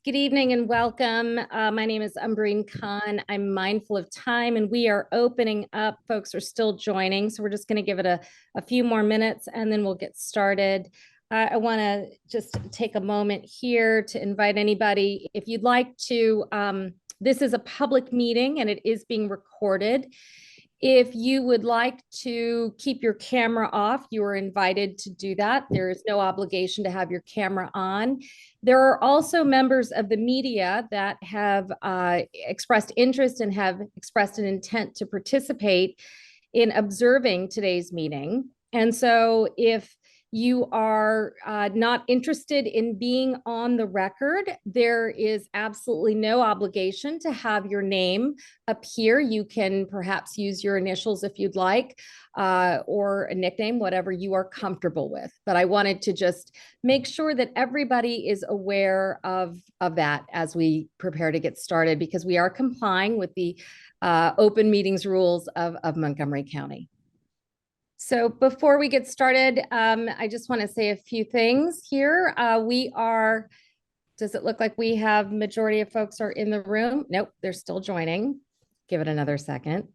Good evening and welcome. My name is Umbreen Khan. I'm mindful of time and we are opening up. Folks are still joining, so we're just going to give it a few more minutes and then we'll get started. I want to just take a moment here to invite anybody. If you'd like to, this is a public meeting and it is being recorded. If you would like to keep your camera off, you are invited to do that. There is no obligation to have your camera on. There are also members of the media that have expressed interest and have expressed an intent to participate in observing today's meeting. And so if you are not interested in being on the record, there is absolutely no obligation to have your name appear. You can perhaps use your initials if you'd like, or a nickname, whatever you are comfortable with. But I wanted to just make sure that everybody is aware of that as we prepare to get started, because we are complying with the open meetings rules of Montgomery County. So before we get started, I just want to say a few things here. Does it look like we have majority of folks are in the room? Nope, they're still joining. Give it another second.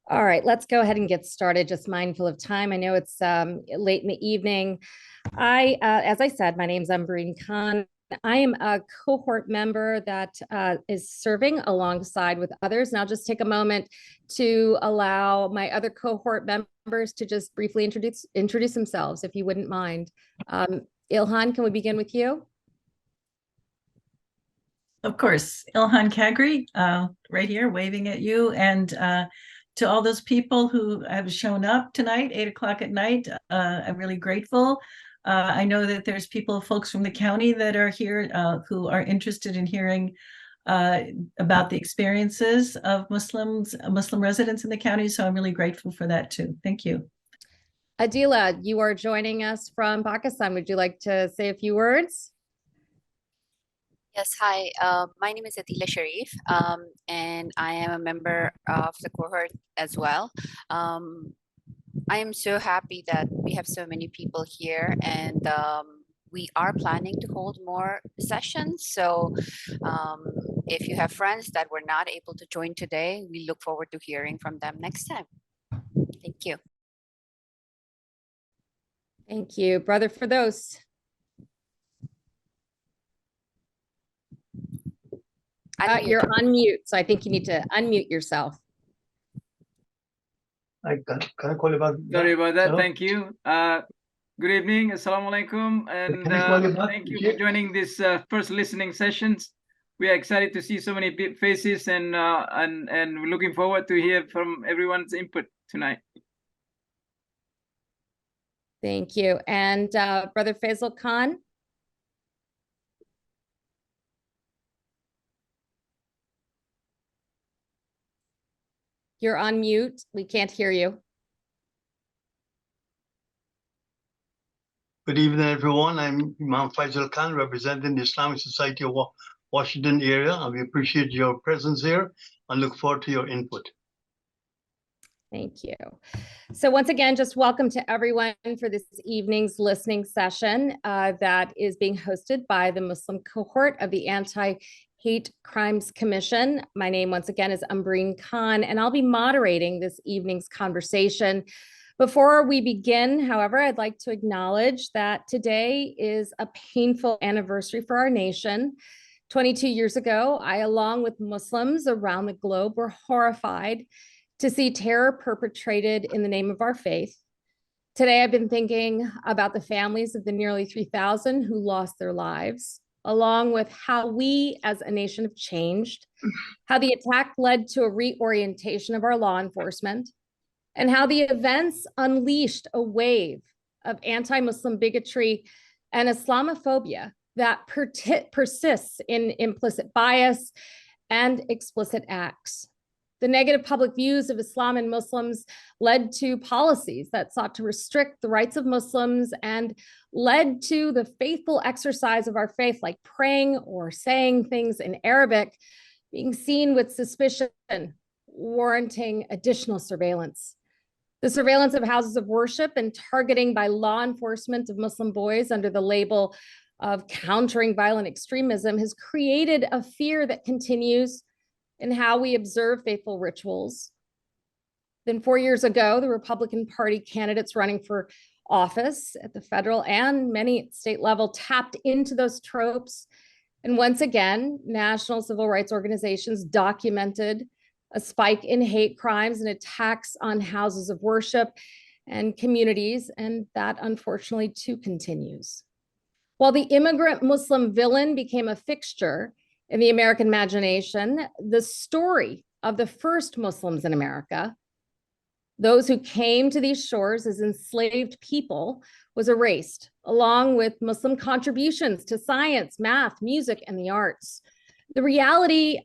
All right, let's go ahead and get started, just mindful of time. I know it's late in the evening. As I said, my name's Umbreen Khan. I am a cohort member that is serving alongside with others. And I'll just take a moment to allow my other cohort members to just briefly introduce themselves, if you wouldn't mind. Ilhan, can we begin with you? Of course, Ilhan Kagri, right here, waving at you. And to all those people who have shown up tonight, 8 o'clock at night, I'm really grateful. I know that there's folks from the county that are here who are interested in hearing about the experiences of Muslim residents in the county. So I'm really grateful for that too. Thank you. Adila, you are joining us from Pakistan. Would you like to say a few words? Yes, hi. My name is Adila Sharif, and I am a member of the cohort as well. I am so happy that we have so many people here, and we are planning to hold more sessions. So if you have friends that were not able to join today, we look forward to hearing from them next time. Thank you. Thank you. Brother Firdaus. You're on mute, so I think you need to unmute yourself. Can I call you back? Sorry about that. Hello? Thank you. Good evening. Assalamu alaikum. And thank you for joining this first listening sessions. We are excited to see so many faces and we're looking forward to hear from everyone's input tonight. Thank you. And Brother Faisal Khan. You're on mute. We can't hear you. Good evening, everyone. I'm Imam Faisal Khan, representing the Islamic Society of Washington area. And we appreciate your presence here and look forward to your input. Thank you. So once again, just welcome to everyone for this evening's listening session that is being hosted by the Muslim cohort of the Anti-Hate Crimes Commission. My name once again is Umbreen Khan, and I'll be moderating this evening's conversation. Before we begin, however, I'd like to acknowledge that today is a painful anniversary for our nation. 22 years ago, I, along with Muslims around the globe, were horrified to see terror perpetrated in the name of our faith. Today, I've been thinking about the families of the nearly 3,000 who lost their lives, along with how we as a nation have changed, how the attack led to a reorientation of our law enforcement, and how the events unleashed a wave of anti-Muslim bigotry and Islamophobia that persists in implicit bias and explicit acts. The negative public views of Islam and Muslims led to policies that sought to restrict the rights of Muslims and led to the faithful exercise of our faith, like praying or saying things in Arabic, being seen with suspicion, warranting additional surveillance. The surveillance of houses of worship and targeting by law enforcement of Muslim boys under the label of countering violent extremism has created a fear that continues in how we observe faithful rituals. Then 4 years ago, the Republican Party candidates running for office at the federal and many at state level tapped into those tropes. And once again, national civil rights organizations documented a spike in hate crimes and attacks on houses of worship and communities, and that unfortunately too continues. While the immigrant Muslim villain became a fixture in the American imagination, the story of the first Muslims in America, those who came to these shores as enslaved people, was erased, along with Muslim contributions to science, math, music, and the arts. The reality,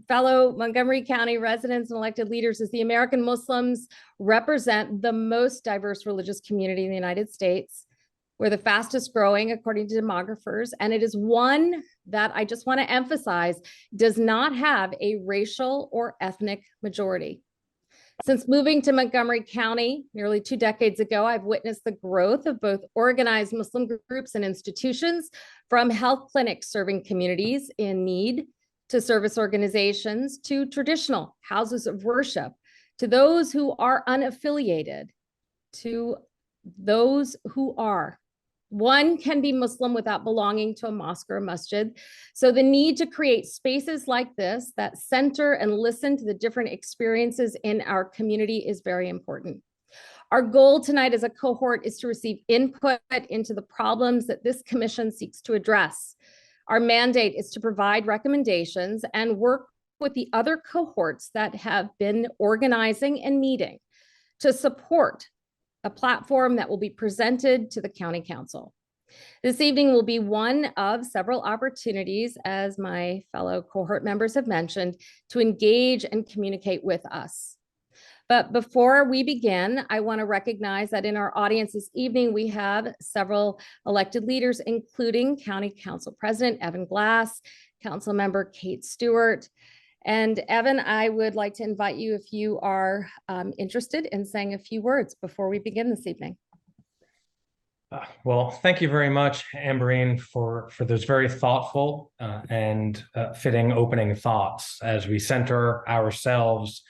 fellow Montgomery County residents and elected leaders, is the American Muslims represent the most diverse religious community in the United States. We're the fastest growing, according to demographers, and it is one that I just want to emphasize does not have a racial or ethnic majority. Since moving to Montgomery County nearly 2 decades ago, I've witnessed the growth of both organized Muslim groups and institutions, from health clinics serving communities in need to service organizations to traditional houses of worship, to those who are unaffiliated, to those who are. One can be Muslim without belonging to a mosque or a masjid. So the need to create spaces like this that center and listen to the different experiences in our community is very important. Our goal tonight as a cohort is to receive input into the problems that this commission seeks to address. Our mandate is to provide recommendations and work with the other cohorts that have been organizing and meeting to support a platform that will be presented to the county council. This evening will be one of several opportunities, as my fellow cohort members have mentioned, to engage and communicate with us. But before we begin, I want to recognize that in our audience this evening, we have several elected leaders, including County Council President Evan Glass, Council Member Kate Stewart. And Evan, I would like to invite you if you are interested in saying a few words before we begin this evening. Well, thank you very much, Amberine, for those very thoughtful and fitting opening thoughts as we center ourselves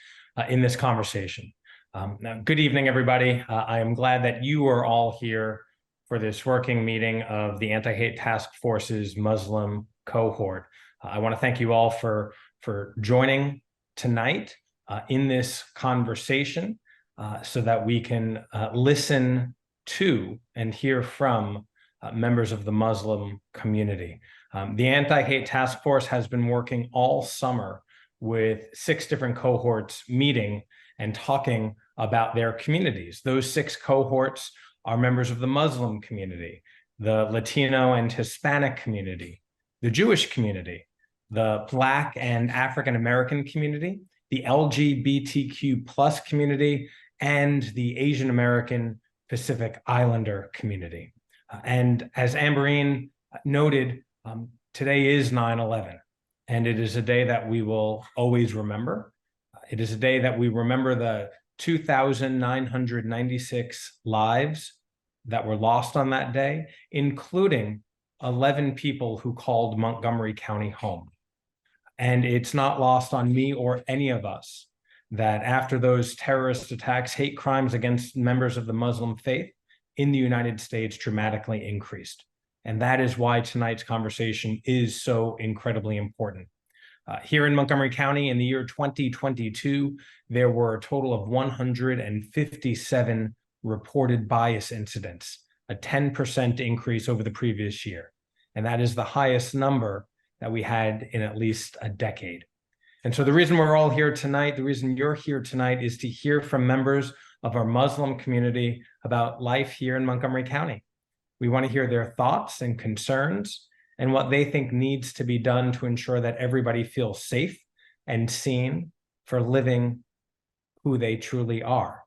in this conversation. Now, good evening, everybody. I am glad that you are all here for this working meeting of the Anti-Hate Task Force's Muslim cohort. I want to thank you all for joining tonight in this conversation so that we can listen to and hear from members of the Muslim community. The Anti-Hate Task Force has been working all summer with 6 different cohorts meeting and talking about their communities. Those 6 cohorts are members of the Muslim community, the Latino and Hispanic community, the Jewish community, the Black and African American community, the LGBTQ+ community, and the Asian American Pacific Islander community. And as Amberine noted, today is 9/11, and it is a day that we will always remember. It is a day that we remember the 2,996 lives that were lost on that day, including 11 people who called Montgomery County home. And it's not lost on me or any of us that after those terrorist attacks, hate crimes against members of the Muslim faith in the United States dramatically increased. And that is why tonight's conversation is so incredibly important. Here in Montgomery County in the year 2022, there were a total of 157 reported bias incidents, a 10% increase over the previous year. And that is the highest number that we had in at least a decade. And so the reason we're all here tonight, the reason you're here tonight, is to hear from members of our Muslim community about life here in Montgomery County. We want to hear their thoughts and concerns and what they think needs to be done to ensure that everybody feels safe and seen for living who they truly are.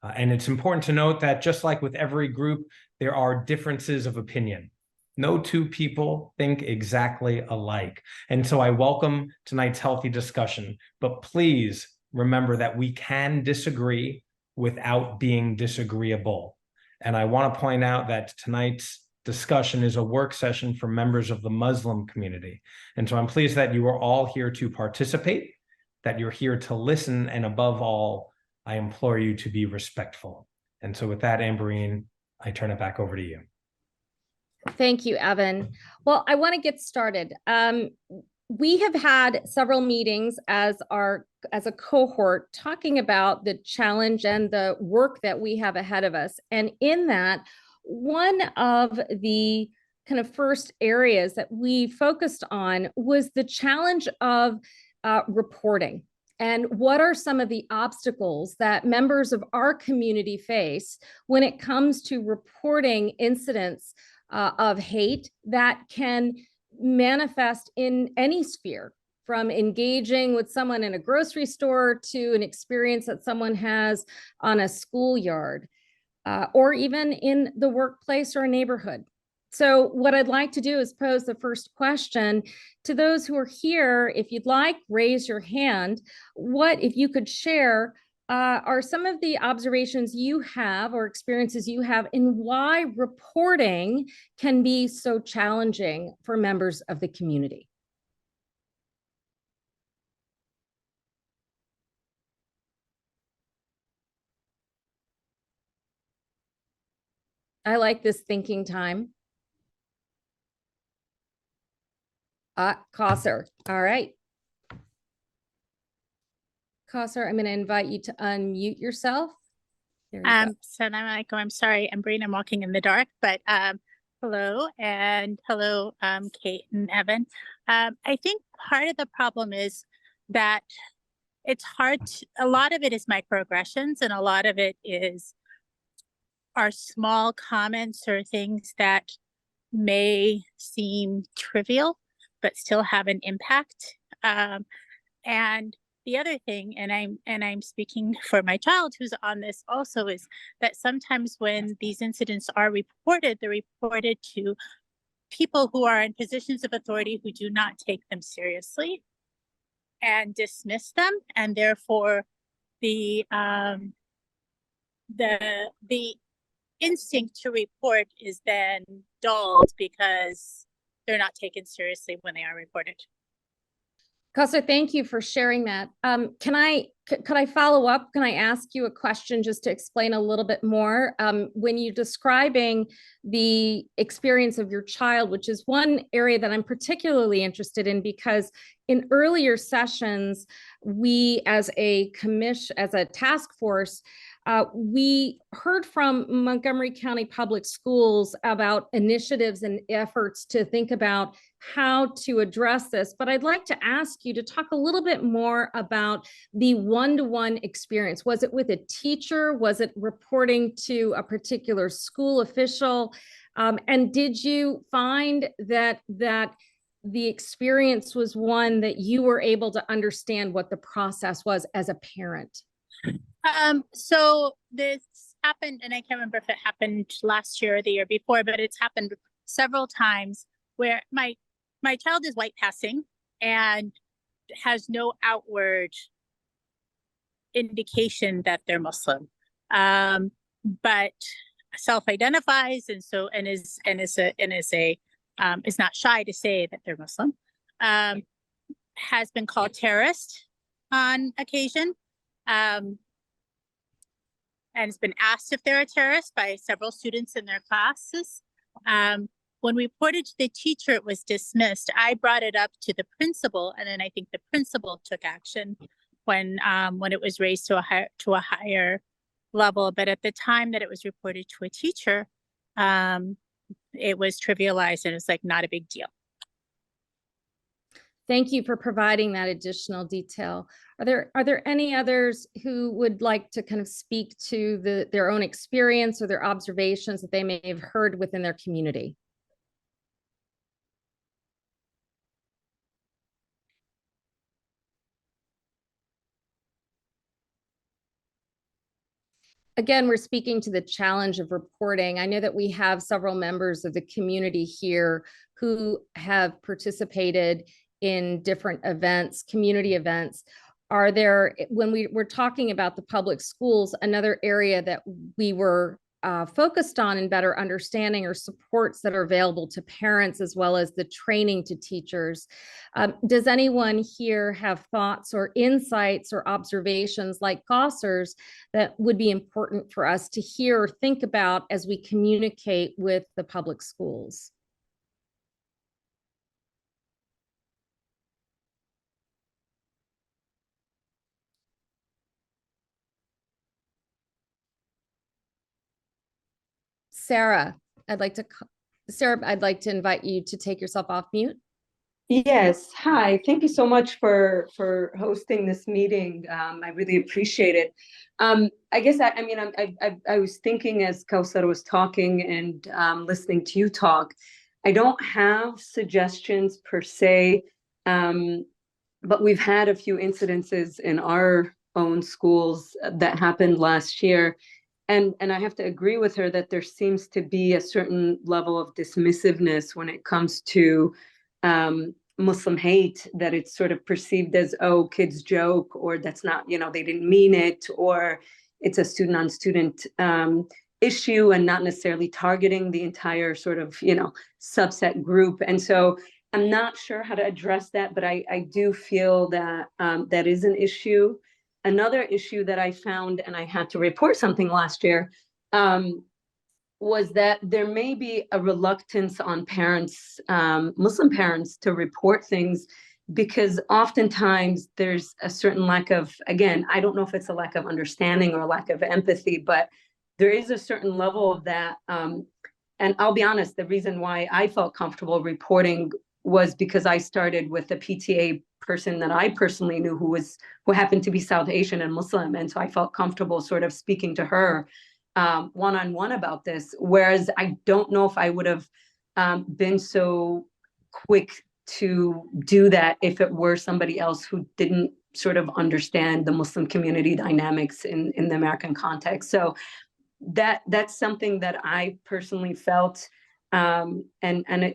And it's important to note that just like with every group, there are differences of opinion. No two people think exactly alike. And so I welcome tonight's healthy discussion, but please remember that we can disagree without being disagreeable. And I want to point out that tonight's discussion is a work session for members of the Muslim community. And so I'm pleased that you are all here to participate, that you're here to listen, and above all, I implore you to be respectful. And so with that, Amberine, I turn it back over to you. Thank you, Evan. Well, I want to get started. We have had several meetings as a cohort talking about the challenge and the work that we have ahead of us. And in that, one of the kind of first areas that we focused on was the challenge of reporting. And what are some of the obstacles that members of our community face when it comes to reporting incidents of hate that can manifest in any sphere, from engaging with someone in a grocery store to an experience that someone has on a schoolyard, or even in the workplace or a neighborhood. So what I'd like to do is pose the first question to those who are here. If you'd like, raise your hand. What, if you could share, are some of the observations you have or experiences you have in why reporting can be so challenging for members of the community? I like this thinking time. Kausar. All right. Kausar, I'm going to invite you to unmute yourself. Assalamu alaikum. I'm sorry, Ambreen, I'm walking in the dark, but hello, and hello, Kate and Evan. I think part of the problem is that it's hard to, a lot of it is microaggressions, and a lot of it are small comments or things that may seem trivial, but still have an impact. And the other thing, and I'm speaking for my child who's on this also, is that sometimes when these incidents are reported, they're reported to people who are in positions of authority who do not take them seriously and dismiss them, and therefore the instinct to report is then dulled because they're not taken seriously when they are reported. Kausar, thank you for sharing that. Could I follow up? Can I ask you a question just to explain a little bit more? When you're describing the experience of your child, which is one area that I'm particularly interested in, because in earlier sessions, we as a task force, we heard from Montgomery County Public Schools about initiatives and efforts to think about how to address this. But I'd like to ask you to talk a little bit more about the one-to-one experience. Was it with a teacher? Was it reporting to a particular school official? And did you find that the experience was one that you were able to understand what the process was as a parent? So this happened, and I can't remember if it happened last year or the year before, but it's happened several times where my child is white passing and has no outward indication that they're Muslim, but self-identifies and is not shy to say that they're Muslim. Has been called terrorist on occasion. And has been asked if they're a terrorist by several students in their classes. When we reported to the teacher, it was dismissed. I brought it up to the principal, and then I think the principal took action when it was raised to a higher level. But at the time that it was reported to a teacher, it was trivialized and it was like not a big deal. Thank you for providing that additional detail. Are there any others who would like to kind of speak to their own experience or their observations that they may have heard within their community? again, we're speaking to the challenge of reporting. I know that we have several members of the community here who have participated in different events, community events. Are there, when we're talking about the public schools, another area that we were focused on and better understanding or supports that are available to parents as well as the training to teachers. Does anyone here have thoughts or insights or observations like Gosser's that would be important for us to hear or think about as we communicate with the public schools? Sarah, I'd like to invite you to take yourself off mute. Yes, hi. Thank you so much for hosting this meeting. I really appreciate it. I guess I was thinking as Kausar was talking and listening to you talk. I don't have suggestions per se, but we've had a few incidences in our own schools that happened last year. And I have to agree with her that there seems to be a certain level of dismissiveness when it comes to Muslim hate, that it's sort of perceived as, oh, kids joke, or that's not, they didn't mean it, or it's a student on student issue and not necessarily targeting the entire sort of, subset group. And so I'm not sure how to address that, but I do feel that that is an issue. Another issue that I found, and I had to report something last year, was that there may be a reluctance on parents, Muslim parents, to report things because oftentimes there's a certain lack of, again, I don't know if it's a lack of understanding or a lack of empathy, but there is a certain level of that. And I'll be honest, the reason why I felt comfortable reporting was because I started with a PTA person that I personally knew who happened to be South Asian and Muslim. And so I felt comfortable sort of speaking to her one-on-one about this. Whereas I don't know if I would have been so quick to do that if it were somebody else who didn't sort of understand the Muslim community dynamics in the American context. So that's something that I personally felt. And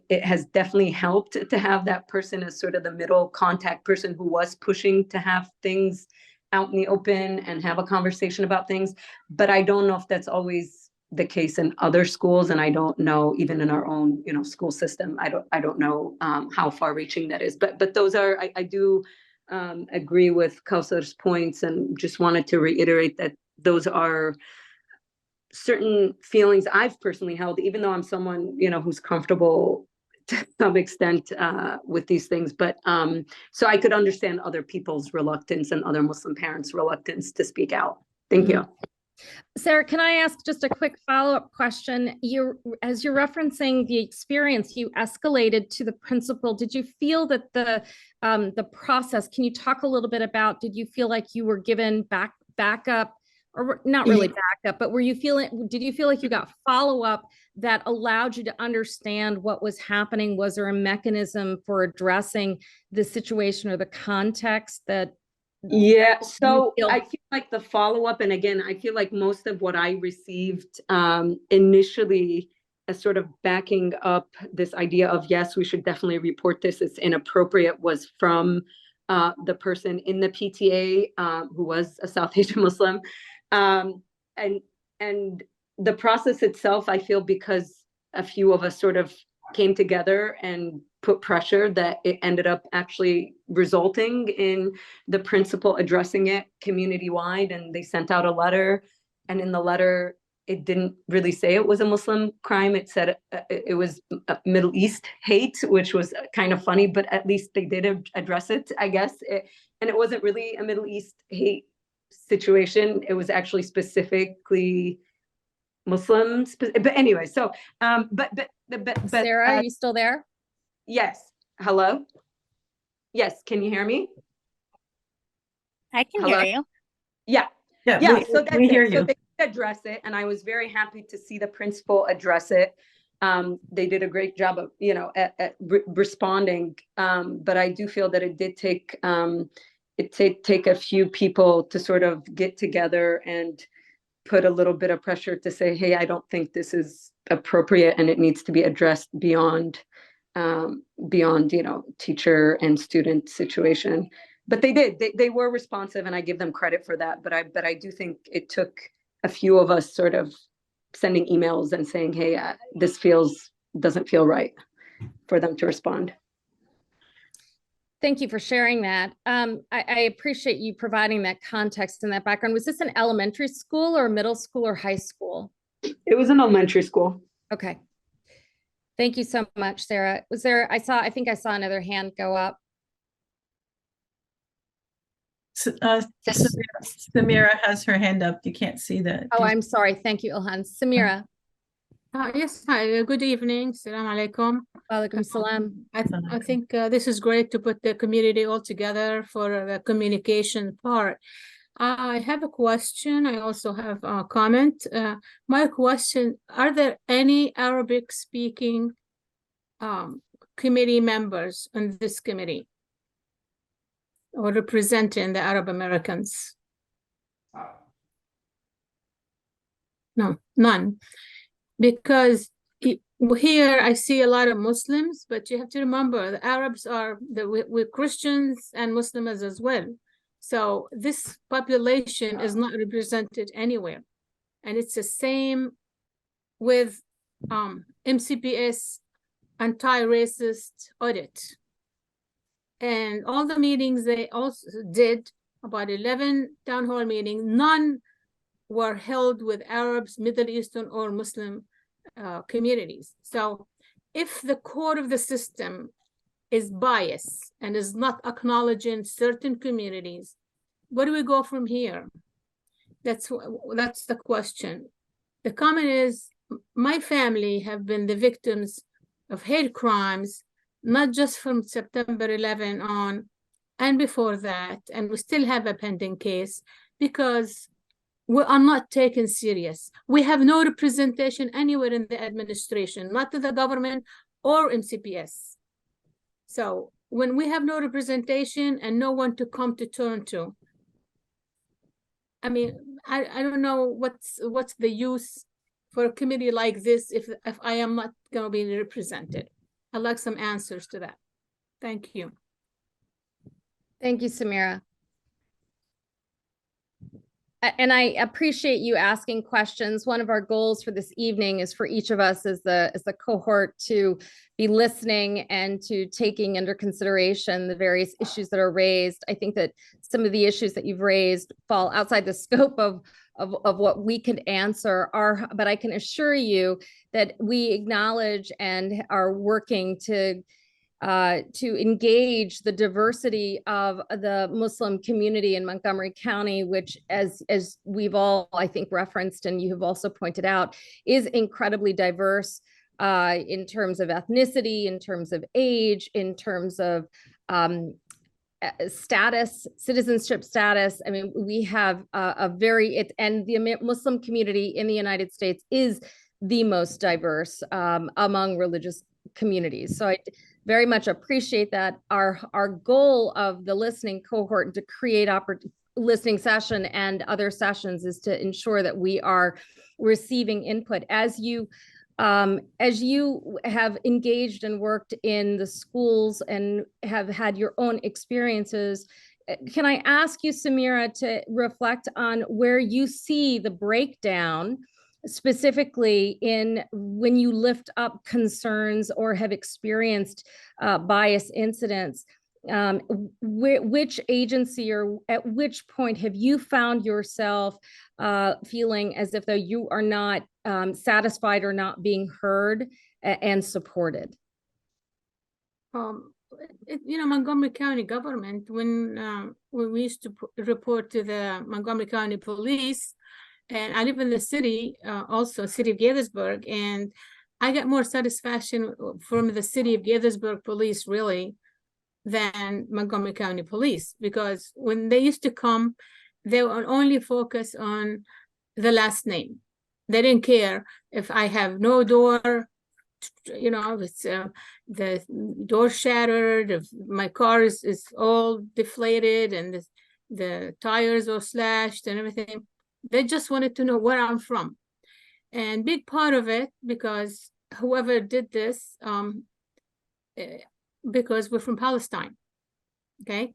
it has definitely helped to have that person as sort of the middle contact person who was pushing to have things out in the open and have a conversation about things. But I don't know if that's always the case in other schools. And I don't know, even in our own, school system, I don't know how far reaching that is. But those are, I do agree with Kausar's points, and just wanted to reiterate that those are certain feelings I've personally held, even though I'm someone, who's comfortable to some extent with these things. But so I could understand other people's reluctance and other Muslim parents' reluctance to speak out. Thank you. Sarah, can I ask just a quick follow-up question? As you're referencing the experience, you escalated to the principal. Did you feel that the process, can you talk a little bit about, did you feel like you were given backup? Or not really backup, but did you feel like you got follow-up that allowed you to understand what was happening? Was there a mechanism for addressing the situation or the context that? Yeah, so I feel like the follow-up, and again, I feel like most of what I received initially as sort of backing up this idea of, yes, we should definitely report this, it's inappropriate, was from the person in the PTA who was a South Asian Muslim. And the process itself, I feel, because a few of us sort of came together and put pressure, that it ended up actually resulting in the principal addressing it community-wide, and they sent out a letter. And in the letter, it didn't really say it was a Muslim crime. It said it was Middle East hate, which was kind of funny, but at least they did address it, I guess. And it wasn't really a Middle East hate situation. It was actually specifically Muslims. But anyway, so but Sarah, are you still there? Yes. Hello. Yes. Can you hear me? I can hear you. Yeah. Yeah. So that's we hear it. you. So they address it, and I was very happy to see the principal address it. They did a great job of, at responding. But I do feel that it did take a few people to sort of get together and put a little bit of pressure to say, hey, I don't think this is appropriate and it needs to be addressed beyond, teacher and student situation. But they did, they were responsive, and I give them credit for that. But I do think it took a few of us sort of sending emails and saying, hey, this doesn't feel right, for them to respond. Thank you for sharing that. I appreciate you providing that context and that background. Was this an elementary school or middle school or high school? It was an elementary school. Okay. Thank you so much, Sarah. Was there, I think I saw another hand go up. Samira has her hand up. You can't see that. Oh, I'm sorry. Thank you, Ilhan. Samira. Yes, hi, good evening. Salam alaikum. Walaikum salam. I think this is great to put the community all together for the communication part. I have a question. I also have a comment. My question, are there any Arabic speaking committee members on this committee or representing the Arab Americans? No, none. Because here I see a lot of Muslims, but you have to remember the Arabs we're Christians and Muslims as well. So this population is not represented anywhere. And it's the same with MCPS anti-racist audit. And all the meetings they also did, about 11 town hall meetings, none were held with Arabs, Middle Eastern, or Muslim communities. So if the core of the system is biased and is not acknowledging certain communities, where do we go from here? That's the question. The comment is, my family have been the victims of hate crimes, not just from September 11 on and before that, and we still have a pending case because we are not taken serious. We have no representation anywhere in the administration, not to the government or MCPS. So when we have no representation and no one to come to turn to, I mean, I don't know what's the use for a committee like this if I am not going to be represented. I'd like some answers to that. Thank you. Thank you, Samira. And I appreciate you asking questions. One of our goals for this evening is for each of us as the cohort to be listening and to taking under consideration the various issues that are raised. I think that some of the issues that you've raised fall outside the scope of what we could answer, but I can assure you that we acknowledge and are working to engage the diversity of the Muslim community in Montgomery County, which as we've all, I think, referenced and you have also pointed out, is incredibly diverse in terms of ethnicity, in terms of age, in terms of status, citizenship status. I mean, we have and the Muslim community in the United States is the most diverse among religious communities. So I very much appreciate that. Our goal of the listening cohort to create listening session and other sessions is to ensure that we are receiving input. As you have engaged and worked in the schools and have had your own experiences, can I ask you, Samira, to reflect on where you see the breakdown specifically in when you lift up concerns or have experienced bias incidents, which agency or at which point have you found yourself feeling as if though you are not satisfied or not being heard and supported? Montgomery County government, when we used to report to the Montgomery County Police, and I live in the city, also city of Gaithersburg, and I get more satisfaction from the city of Gaithersburg police really than Montgomery County Police, because when they used to come, they would only focus on the last name. They didn't care if I have no door, if it's the door shattered, if my car is all deflated and the tires are slashed and everything. They just wanted to know where I'm from. And big part of it, because whoever did this, because we're from Palestine, okay?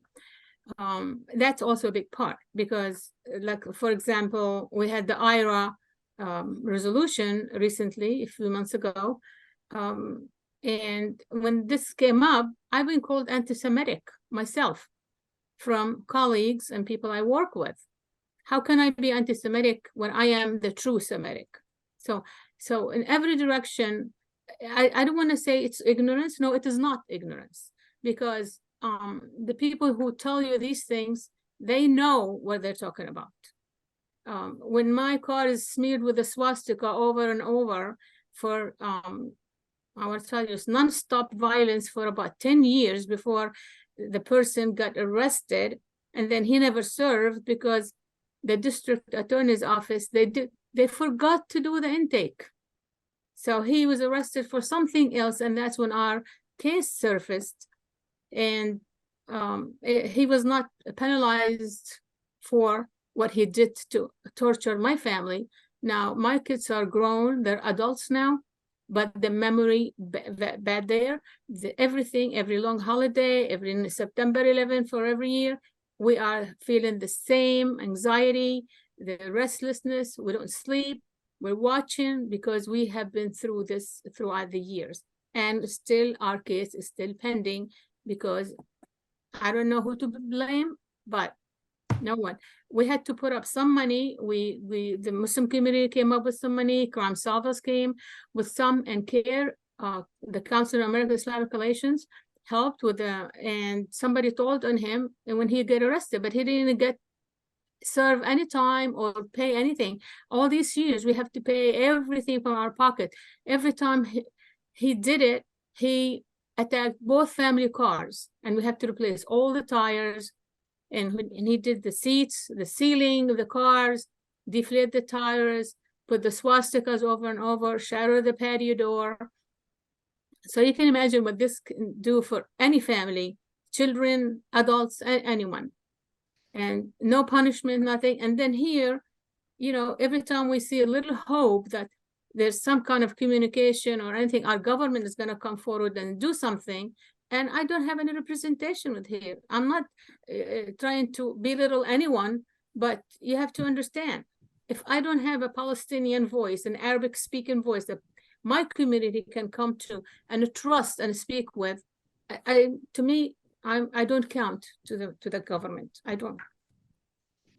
That's also a big part, because like, for example, we had the IRA resolution recently, a few months ago. And when this came up, I've been called anti-Semitic myself from colleagues and people I work with. How can I be anti-Semitic when I am the true Semitic? So in every direction, I don't want to say it's ignorance. No, it is not ignorance, because the people who tell you these things, they know what they're talking about. When my car is smeared with a swastika over and over for, I will tell you, it's nonstop violence for about 10 years before the person got arrested, and then he never served because the district attorney's office, they forgot to do the intake. So he was arrested for something else, and that's when our case surfaced. And he was not penalized for what he did to torture my family. Now, my kids are grown, they're adults now, but the memory bad there, everything, every long holiday, every September 11th for every year, we are feeling the same anxiety, the restlessness, we don't sleep, we're watching, because we have been through this throughout the years. And still our case is still pending, because I don't know who to blame, but no one. We had to put up some money. The Muslim community came up with some money. Crime Solvers came with some, and CARE, the Council of American Islamic Relations, helped with and somebody told on him, and when he got arrested, but he didn't get serve any time or pay anything. All these years we have to pay everything from our pocket. Every time he did it, he attacked both family cars, and we have to replace all the tires. And he did the seats, the ceiling of the cars, deflate the tires, put the swastikas over and over, shatter the patio door. So you can imagine what this can do for any family, children, adults, anyone. And no punishment, nothing. And then here, you know, every time we see a little hope that there's some kind of communication or anything, our government is going to come forward and do something. And I don't have any representation with here. I'm not trying to belittle anyone, but you have to understand, if I don't have a Palestinian voice, an Arabic speaking voice that my community can come to and trust and speak with, to me, I don't count to the government. I don't.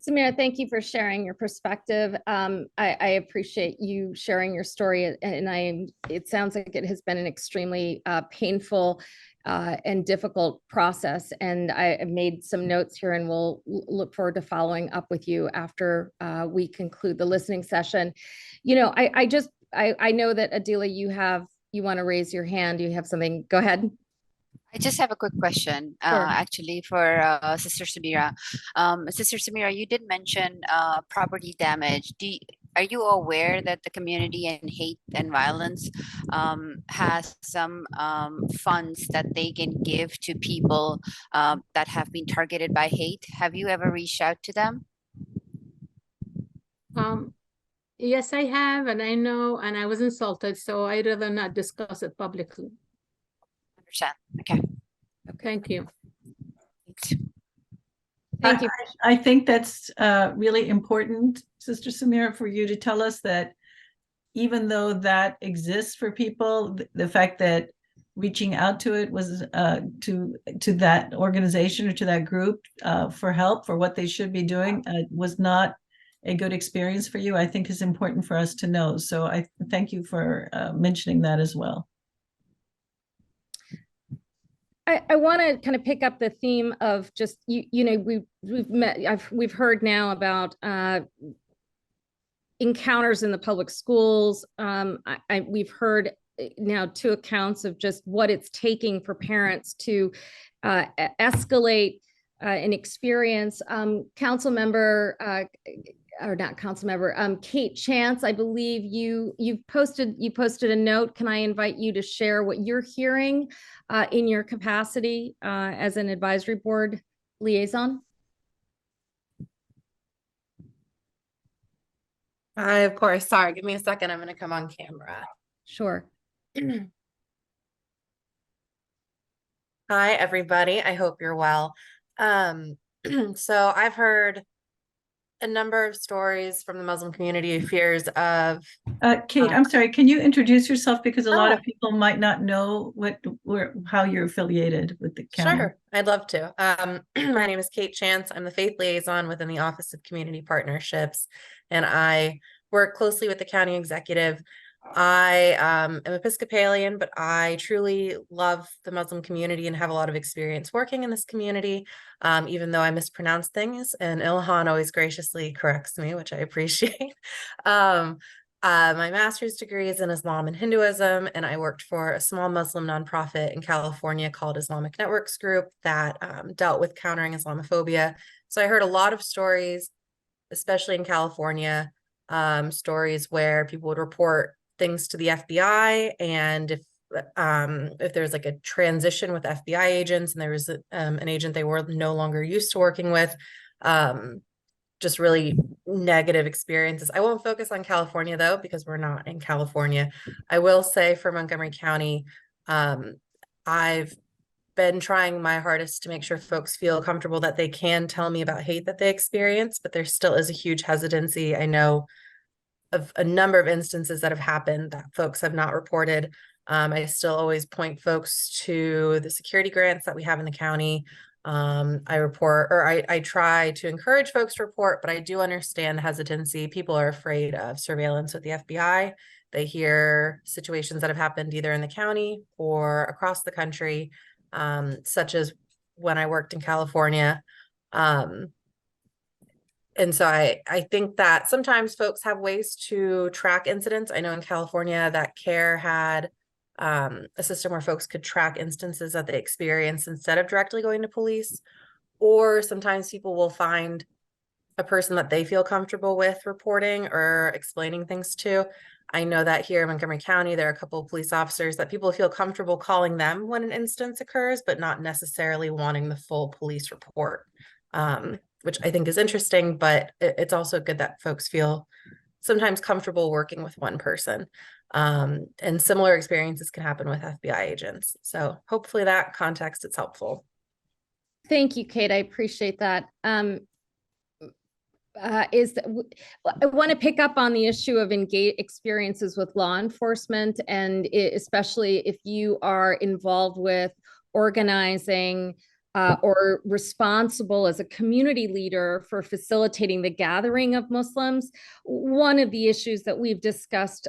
Samira, thank you for sharing your perspective. I appreciate you sharing your story, and it sounds like it has been an extremely painful and difficult process. And I made some notes here, and we'll look forward to following up with you after we conclude the listening session. You know, I know that Adila, you want to raise your hand. You have something. Go ahead. I just have a quick question, Sure. actually, for Sister Samira. Sister Samira, you did mention property damage. Are you aware that the Community in Hate and Violence has some funds that they can give to people that have been targeted by hate? Have you ever reached out to them? Yes, I have, and I know, and I was insulted, so I'd rather not discuss it publicly. Understand. Okay. Thank you. Thanks. Thank you. I think that's really important, Sister Samira, for you to tell us that even though that exists for people, the fact that reaching out to it was to that organization or to that group for help for what they should be doing was not a good experience for you, I think is important for us to know. So I thank you for mentioning that as well. I want to kind of pick up the theme of just, you know, we've heard now about encounters in the public schools. We've heard now 2 accounts of just what it's taking taking to escalate an experience. Council member, or not council member, Kate Chance, I believe you posted a note. Can I invite you to share what you're hearing in your capacity as an advisory board liaison? Of course. Sorry, give me a second. I'm going to come on camera. Sure. Hi, everybody. I hope you're well. So I've heard a number of stories from the Muslim community, fears of. Kate, I'm sorry, can you introduce yourself? Because a lot of Oh. people might not know how you're affiliated with the county. Sure, I'd love to. My name is Kate Chance. I'm the faith liaison within the Office of Community Partnerships, and I work closely with the county executive. I am Episcopalian, but I truly love the Muslim community and have a lot of experience working in this community, even though I mispronounce things, and Ilhan always graciously corrects me, which I appreciate. My master's degree is in Islam and Hinduism, and I worked for a small Muslim nonprofit in California called Islamic Networks Group that dealt with countering Islamophobia. So I heard a lot of stories, especially in California, stories where people would report things to the FBI, and if there's like a transition with FBI agents and there was an agent they were no longer used to working with, just really negative experiences. I won't focus on California though, because we're not in California. I will say for Montgomery County, I've been trying my hardest to make sure folks feel comfortable that they can tell me about hate that they experience, but there still is a huge hesitancy. I know of a number of instances that have happened that folks have not reported. I still always point folks to the security grants that we have in the county. I try to encourage folks to report, but I do understand the hesitancy. People are afraid of surveillance with the FBI. They hear situations that have happened either in the county or across the country, such as when I worked in California. And so I think that sometimes folks have ways to track incidents. I know in California that CARE had a system where folks could track instances that they experience instead of directly going to police. Or sometimes people will find a person that they feel comfortable with reporting or explaining things to. I know that here in Montgomery County, there are a couple of police officers that people feel comfortable calling them when an instance occurs, but not necessarily wanting the full police report, which I think is interesting, but it's also good that folks feel sometimes comfortable working with one person. And similar experiences can happen with FBI agents. So hopefully that context is helpful. Thank you, Kate. I appreciate that. I want to pick up on the issue of experiences with law enforcement, and especially if you are involved with organizing or responsible as a community leader for facilitating the gathering of Muslims. One of the issues that we've discussed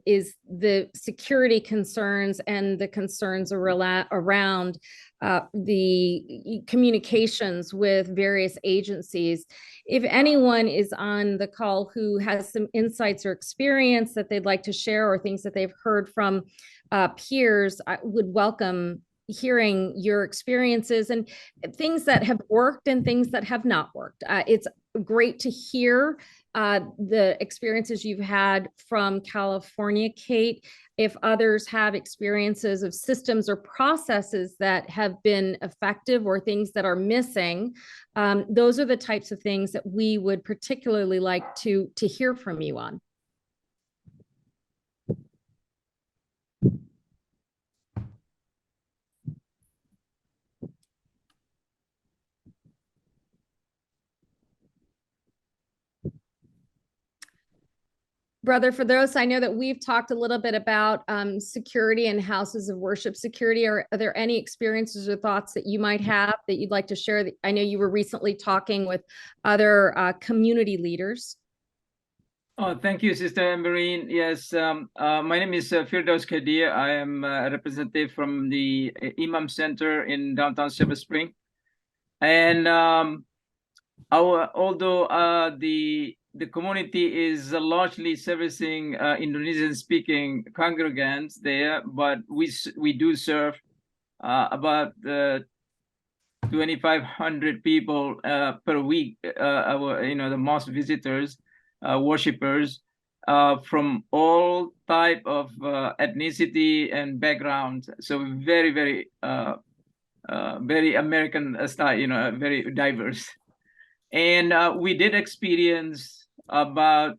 is the security concerns and the concerns around the communications with various agencies. If anyone is on the call who has some insights or experience that they'd like to share, or things that they've heard from peers, I would welcome hearing your experiences and things that have worked and things that have not worked. It's great to hear the experiences you've had from California, Kate. If others have experiences of systems or processes that have been effective or things that are missing, those are the types of things that we would particularly like to hear from you on. Brother, for those, I know that we've talked a little bit about security and houses of worship security. Are there any experiences or thoughts that you might have that you'd like to share? I know you were recently talking with other community leaders. Oh, thank you, Sister Amberine. Yes, my name is Firdaus Kadir. I am a representative from the Imam Center in downtown Silver Spring. And although the community is largely servicing Indonesian-speaking congregants there, but we do serve about 2,500 people per week. The mosque visitors, worshippers from all type of ethnicity and background. So very, very, very American style. Very diverse. And we did experience about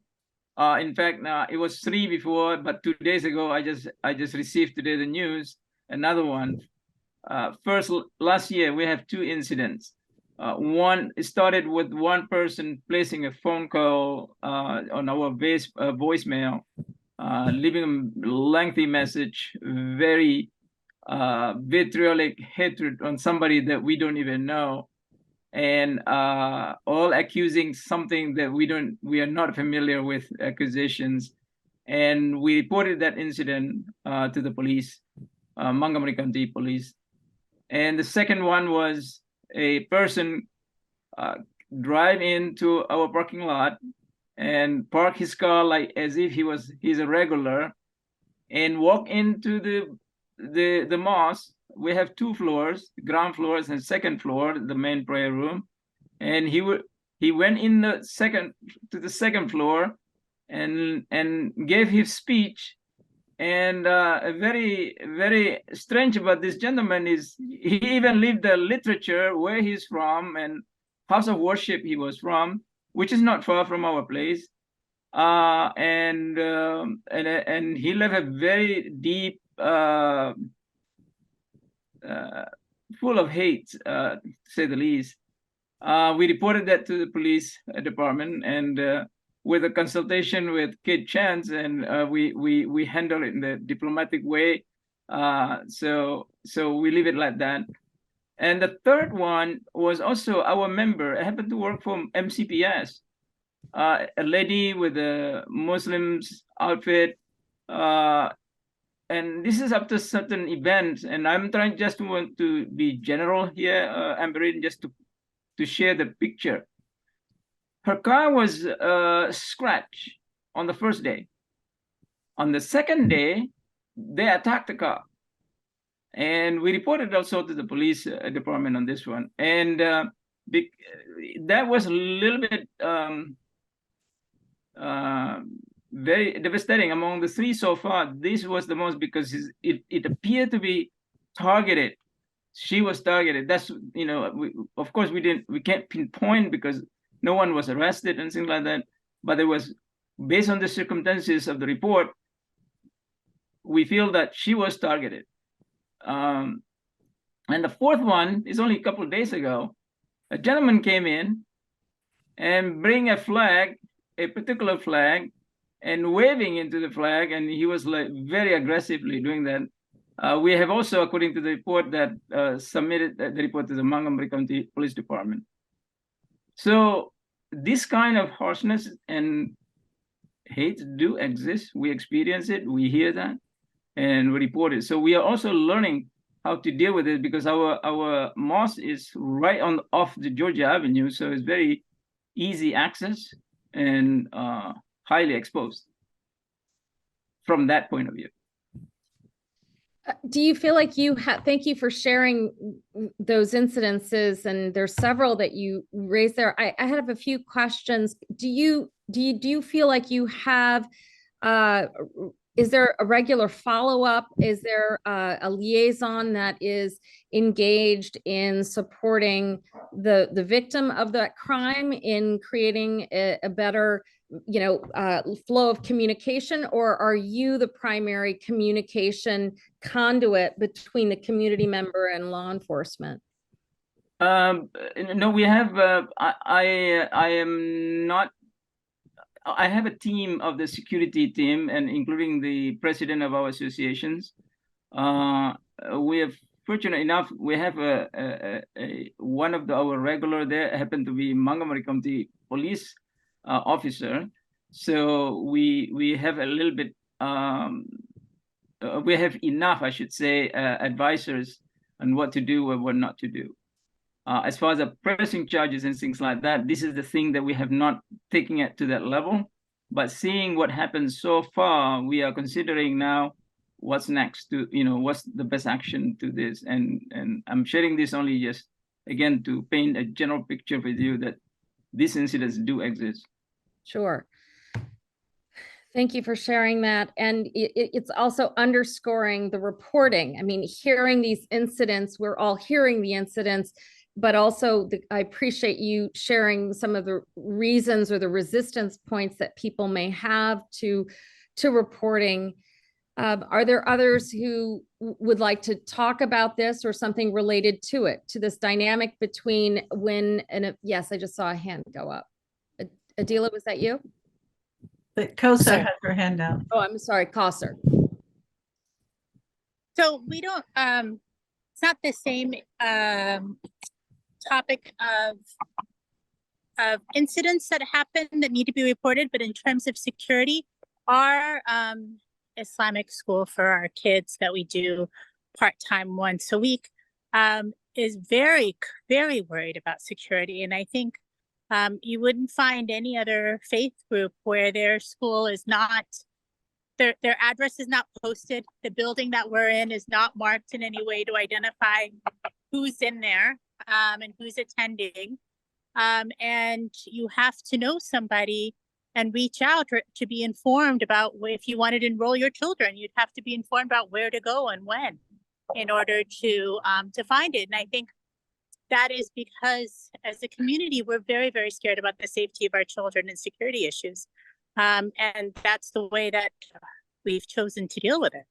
In fact, it was 3 before, but 2 days ago, I just received today the news, another one. First, last year, we have 2 incidents. One started with one person placing a phone call on our voicemail, leaving a lengthy message, very vitriolic hatred on somebody that we don't even know, and all accusing something that we are not familiar with accusations. And we reported that incident to the police, Montgomery County Police. And the second one was a person drive into our parking lot and park his car like as if he's a regular, and walk into the mosque. We have 2 floors, ground floors and second floor, the main prayer room. And he went in the second floor and gave his speech. And very, very strange about this gentleman is he even leave the literature where he's from and house of worship he was from, which is not far from our place. And he left a very deep, full of hate, to say the least. We reported that to the police department, and with a consultation with Kate Chance, and we handle it in the diplomatic way. So we leave it like that. And the third one was also our member. I happened to work for MCPS, a lady with a Muslim's outfit. And this is after certain events, and I'm trying just to want to be general here, Amberine, just to share the picture. Her car was scratched on the first day. On the second day, they attacked the car. And we reported also to the police department on this one. And that was a little bit very devastating. Among the 3 so far, this was the most, because it appeared to be targeted. She was targeted. That's, of course, we can't pinpoint because no one was arrested and things like that. But it was based on the circumstances of the report, we feel that she was targeted. And the fourth one is only a couple of days ago. A gentleman came in and bring a flag, a particular flag, and waving into the flag, and he was like very aggressively doing that. We have also, according to the report, that submitted the report to the Montgomery County Police Department. So this kind of harshness and hate do exist. We experience it, we hear that, and we report it. So we are also learning how to deal with it, because our mosque is right off the Georgia Avenue, so it's very easy access and highly exposed from that point of view. Do you feel like you have, thank you for sharing those incidences, and there's several that you raised there. I have a few questions. Do you feel like you have, is there a regular follow-up? Is there a liaison that is engaged in supporting the victim of that crime, in creating a better flow of communication, or are you the primary communication conduit between the community member and law enforcement? No, we have, I am not, I have a team of the security team, and including the president of our associations. We have, fortunate enough, we have one of our regular there happened to be Montgomery County Police officer. So we have a little bit, we have enough, I should say, advisors on what to do or what not to do. As far as the pressing charges and things like that, this is the thing that we have not taken it to that level. But seeing what happens so far, we are considering now what's next to, what's the best action to this. And I'm sharing this only just, again, to paint a general picture with you that these incidents do exist. Sure. Thank you for sharing that. And it's also underscoring the reporting. I mean, hearing these incidents, we're all hearing the incidents. but also I appreciate you sharing some of the reasons or the resistance points that people may have to reporting. Are there others who would like to talk about this or something related to it, to this dynamic between when and yes, I just saw a hand go up. Adila, was that you? But Kosa has her hand out. Oh, I'm sorry, Kosser. So we don't, it's not the same topic of incidents that happen that need to be reported, but in terms of security, our Islamic school for our kids that we do part-time once a week is very, very worried about security. And I think you wouldn't find any other faith group where their school is not, their address is not posted. The building that we're in is not marked in any way to identify who's in there and who's attending. And you have to know somebody and reach out to be informed about if you wanted to enroll your children, you'd have to be informed about where to go and when in order to find it. And I think that is because as a community, we're very, very scared about the safety of our children and security issues. And that's the way that we've chosen to deal with it.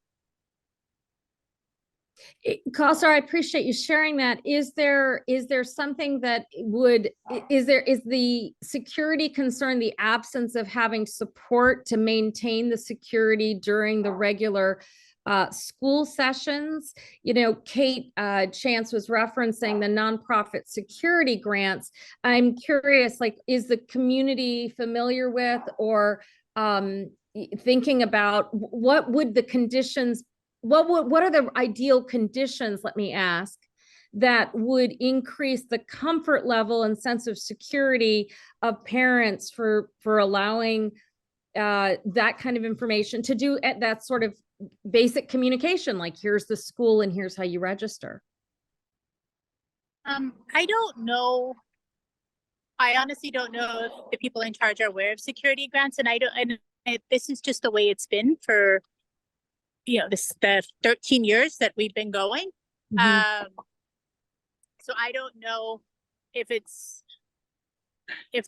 Kosser, I appreciate you sharing that. Is there something that would, is the security concern the absence of having support to maintain the security during the regular school sessions? You know, Kate Chance was referencing the nonprofit security grants. I'm curious, like, is the community familiar with or thinking about what would the conditions, what are the ideal conditions, let me ask, that would increase the comfort level and sense of security of parents for allowing that kind of information to do at that sort of basic communication, like here's the school and here's how you register? I don't know. I honestly don't know if the people in charge are aware of security grants, and this is just the way it's been for, you know, the 13 years that we've been going. Mm-hmm. So I don't know if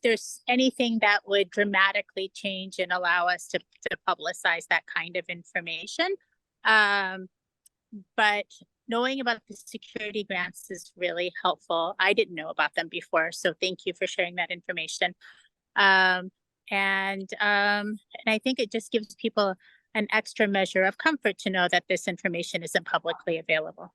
there's anything that would dramatically change and allow us to publicize that kind of information. But knowing about the security grants is really helpful. I didn't know about them before, so thank you for sharing that information. And I think it just gives people an extra measure of comfort to know that this information isn't publicly available.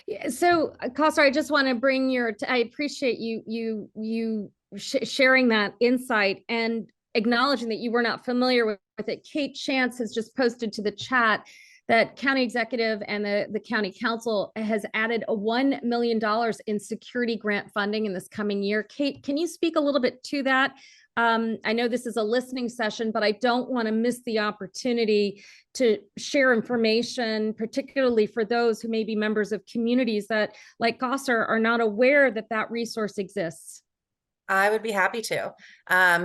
Yeah, so Kosser, I just want to bring I appreciate you sharing that insight and acknowledging that you were not familiar with it. Kate Chance has just posted to the chat that county executive and the county council has added a $1 million in security grant funding in this coming year. Kate, can you speak a little bit to that? I know this is a listening session, but I don't want to miss the opportunity to share information, particularly for those who may be members of communities that, like Kosser, are not aware that that resource exists. I would be happy to.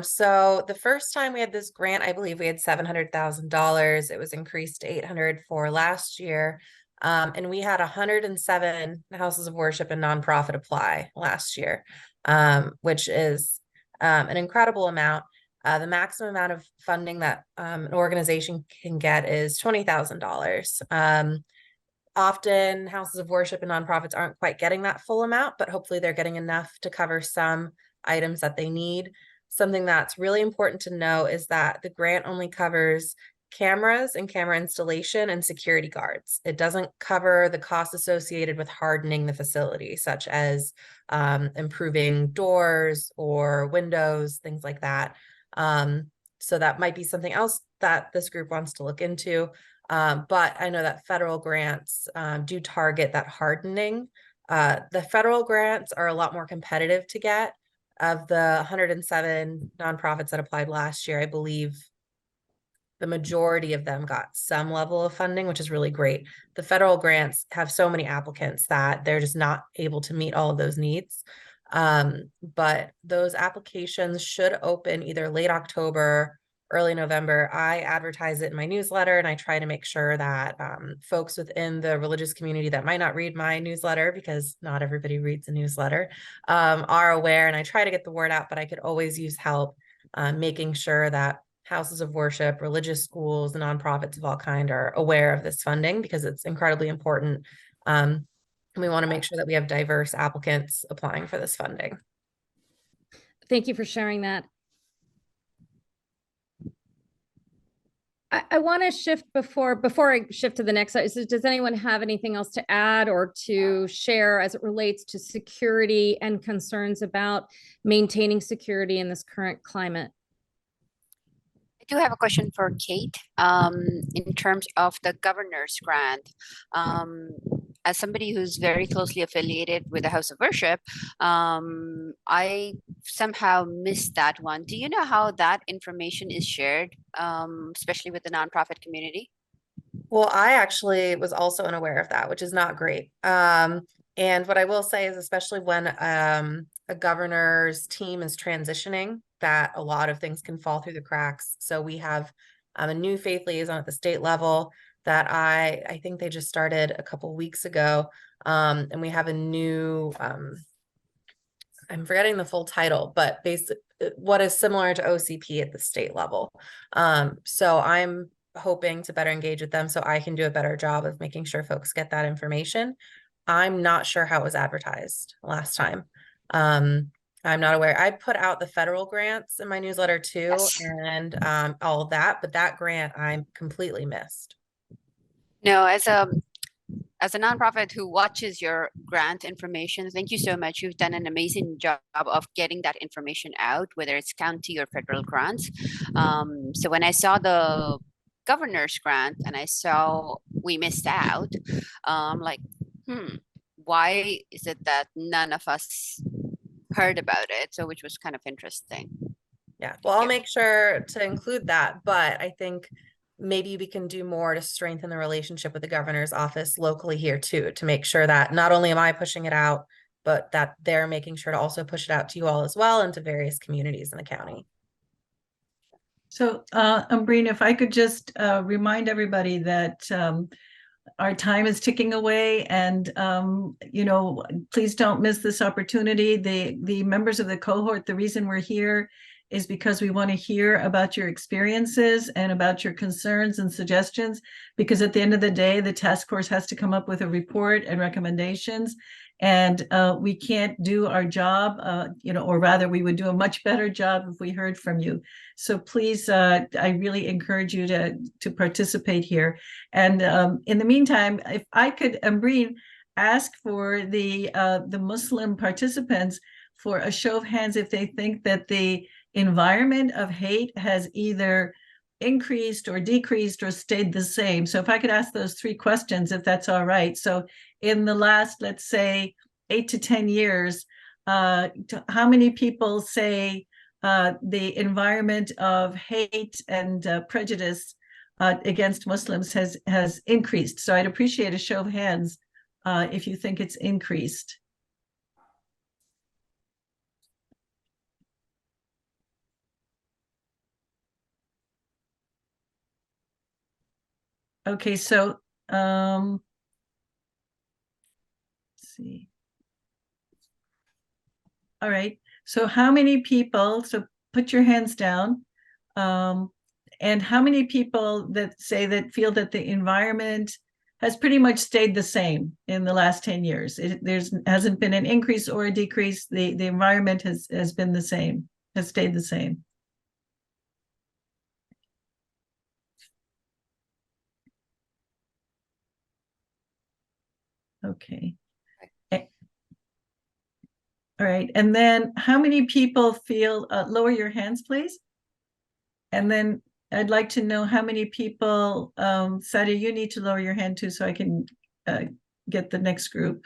So the first time we had this grant, I believe we had $700,000. It was increased to $800,000 for last year. And we had 107 houses of worship and nonprofit apply last year, which is an incredible amount. The maximum amount of funding that an organization can get is $20,000. Often houses of worship and nonprofits aren't quite getting that full amount, but hopefully they're getting enough to cover some items that they need. Something that's really important to know is that the grant only covers cameras and camera installation and security guards. It doesn't cover the costs associated with hardening the facility, such as improving doors or windows, things like that. So that might be something else that this group wants to look into. But I know that federal grants do target that hardening. The federal grants are a lot more competitive to get. Of the 107 nonprofits that applied last year, I believe the majority of them got some level of funding, which is really great. The federal grants have so many applicants that they're just not able to meet all of those needs. But those applications should open either late October early November, I advertise it in my newsletter, and I try to make sure that folks within the religious community that might not read my newsletter, because not everybody reads a newsletter, are aware, and I try to get the word out, but I could always use help making sure that houses of worship, religious schools, nonprofits of all kind are aware of this funding, because it's incredibly important. And we want to make sure that we have diverse applicants applying for this funding. Thank you for sharing that. I want to shift before I shift to the next slide. So does anyone have anything else to add or to share as it relates to security and concerns about maintaining security in this current climate? I do have a question for Kate. In terms of the governor's grant, as somebody who's very closely affiliated with the House of Worship, I somehow missed that one. Do you know how that information is shared, especially with the nonprofit community? Well, I actually was also unaware of that, which is not great. And what I will say is, especially when a governor's team is transitioning, that a lot of things can fall through the cracks. So we have a new faith liaison at the state level that I think they just started a couple weeks ago. And we have a new, I'm forgetting the full title, but basically what is similar to OCP at the state level. So I'm hoping to better engage with them so I can do a better job of making sure folks get that information. I'm not sure how it was advertised last time. I'm not aware. I put out the federal grants in my newsletter too, Yes. and all of that, but that grant I completely missed. No, as a nonprofit who watches your grant information, thank you so much. You've done an amazing job of getting that information out, whether it's county or federal grants. So when I saw the governor's grant and I saw we missed out, like, why is it that none of us heard about it? So which was kind of interesting. Yeah, well, I'll make sure to include that, but I think maybe we can do more to strengthen the relationship with the governor's office locally here too, to make sure that not only am I pushing it out, but that they're making sure to also push it out to you all as well and to various communities in the county. So, Umbreen, if I could just remind everybody that our time is ticking away, and please don't miss this opportunity. The members of the cohort, the reason we're here is because we want to hear about your experiences and about your concerns and suggestions, because at the end of the day, the task force has to come up with a report and recommendations, and we can't do our job, or rather we would do a much better job if we heard from you. So please, I really encourage you to participate here. And in the meantime, if I could, Umbreen, ask for the Muslim participants for a show of hands if they think that the environment of hate has either increased or decreased or stayed the same. So if I could ask those three questions, if that's all right. So in the last, let's say, 8 to 10 years, how many people say the environment of hate and prejudice against Muslims has increased? So I'd appreciate a show of hands if you think it's increased. Okay, so let's see. All right, so how many people, so put your hands down, and how many people that say that feel that the environment has pretty much stayed the same in the last 10 years? There's hasn't been an increase or a decrease. The environment has been the same, has stayed the same. Okay. All right, and then how many people feel, lower your hands, please. And then I'd like to know how many people, Sadia, you need to lower your hand too, so I can get the next group.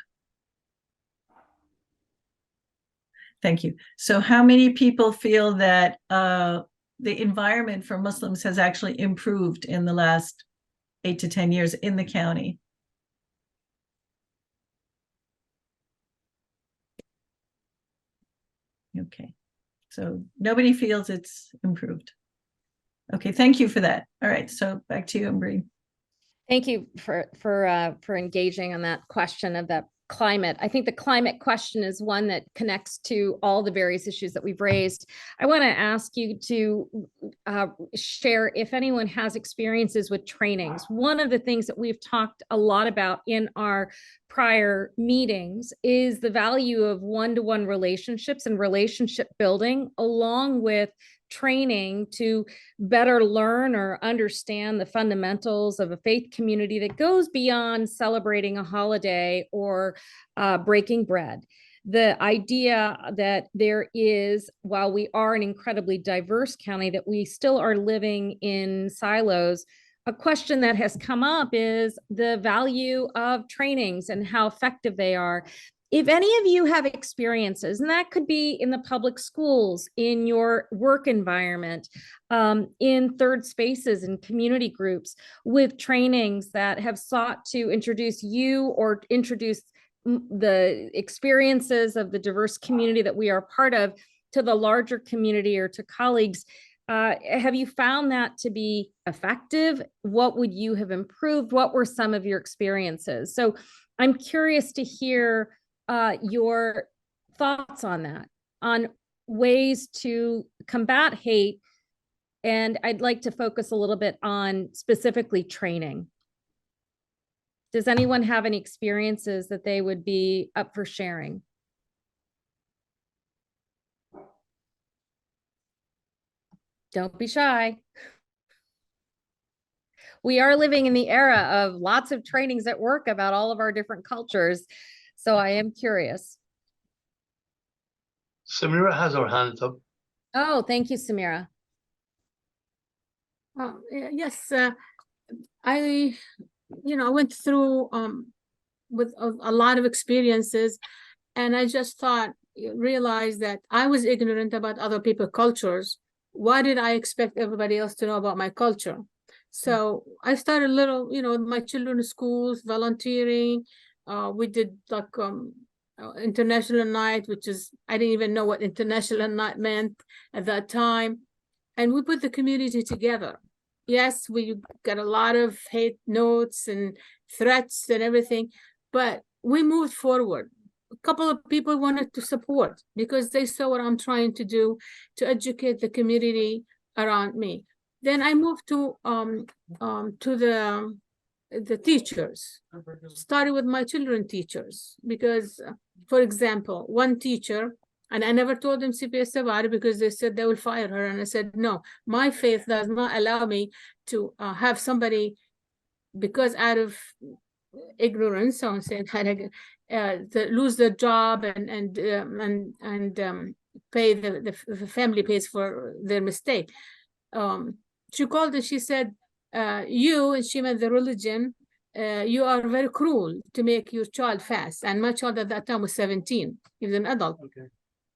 Thank you. So how many people feel that the environment for Muslims has actually improved in the last 8 to 10 years in the county? Okay, so nobody feels it's improved. Okay, thank you for that. All right, so back to you, Ambreen. Thank you for engaging on that question of that climate. I think the climate question is one that connects to all the various issues that we've raised. I want to ask you to share if anyone has experiences with trainings. One of the things that we've talked a lot about in our prior meetings is the value of one-to-one relationships and relationship building, along with training to better learn or understand the fundamentals of a faith community that goes beyond celebrating a holiday or breaking bread. The idea that there is, while we are an incredibly diverse county, that we still are living in silos. A question that has come up is the value of trainings and how effective they are. If any of you have experiences, and that could be in the public schools, in your work environment, in third spaces and community groups, with trainings that have sought to introduce you or introduce the experiences of the diverse community that we are part of to the larger community or to colleagues, have you found that to be effective? What would you have improved? What were some of your experiences? So I'm curious to hear your thoughts on that, on ways to combat hate. And I'd like to focus a little bit on specifically training. Does anyone have any experiences that they would be up for sharing? Don't be shy. We are living in the era of lots of trainings at work about all of our different cultures. So I am curious. Samira has her hands up. Oh, thank you, Samira. Yes, I went through with a lot of experiences, and I just realized that I was ignorant about other people's cultures. Why did I expect everybody else to know about my culture? So I started little, with my children's schools, volunteering. We did like international night, which is, I didn't even know what international night meant at that time. And we put the community together. Yes, we got a lot of hate notes and threats and everything, but we moved forward. A couple of people wanted to support because they saw what I'm trying to do to educate the community around me. Then I moved to the teachers. Started with my children teachers because, for example, one teacher, and I never told them CPS about it because they said they will fire her. And I said, no, my faith does not allow me to have somebody, because out of ignorance, so I'm saying, to lose their job and pay the family pays for their mistake. She called and she said, you, and she meant the religion, you are very cruel to make your child fast. And my child at that time was 17. He was an adult. Okay.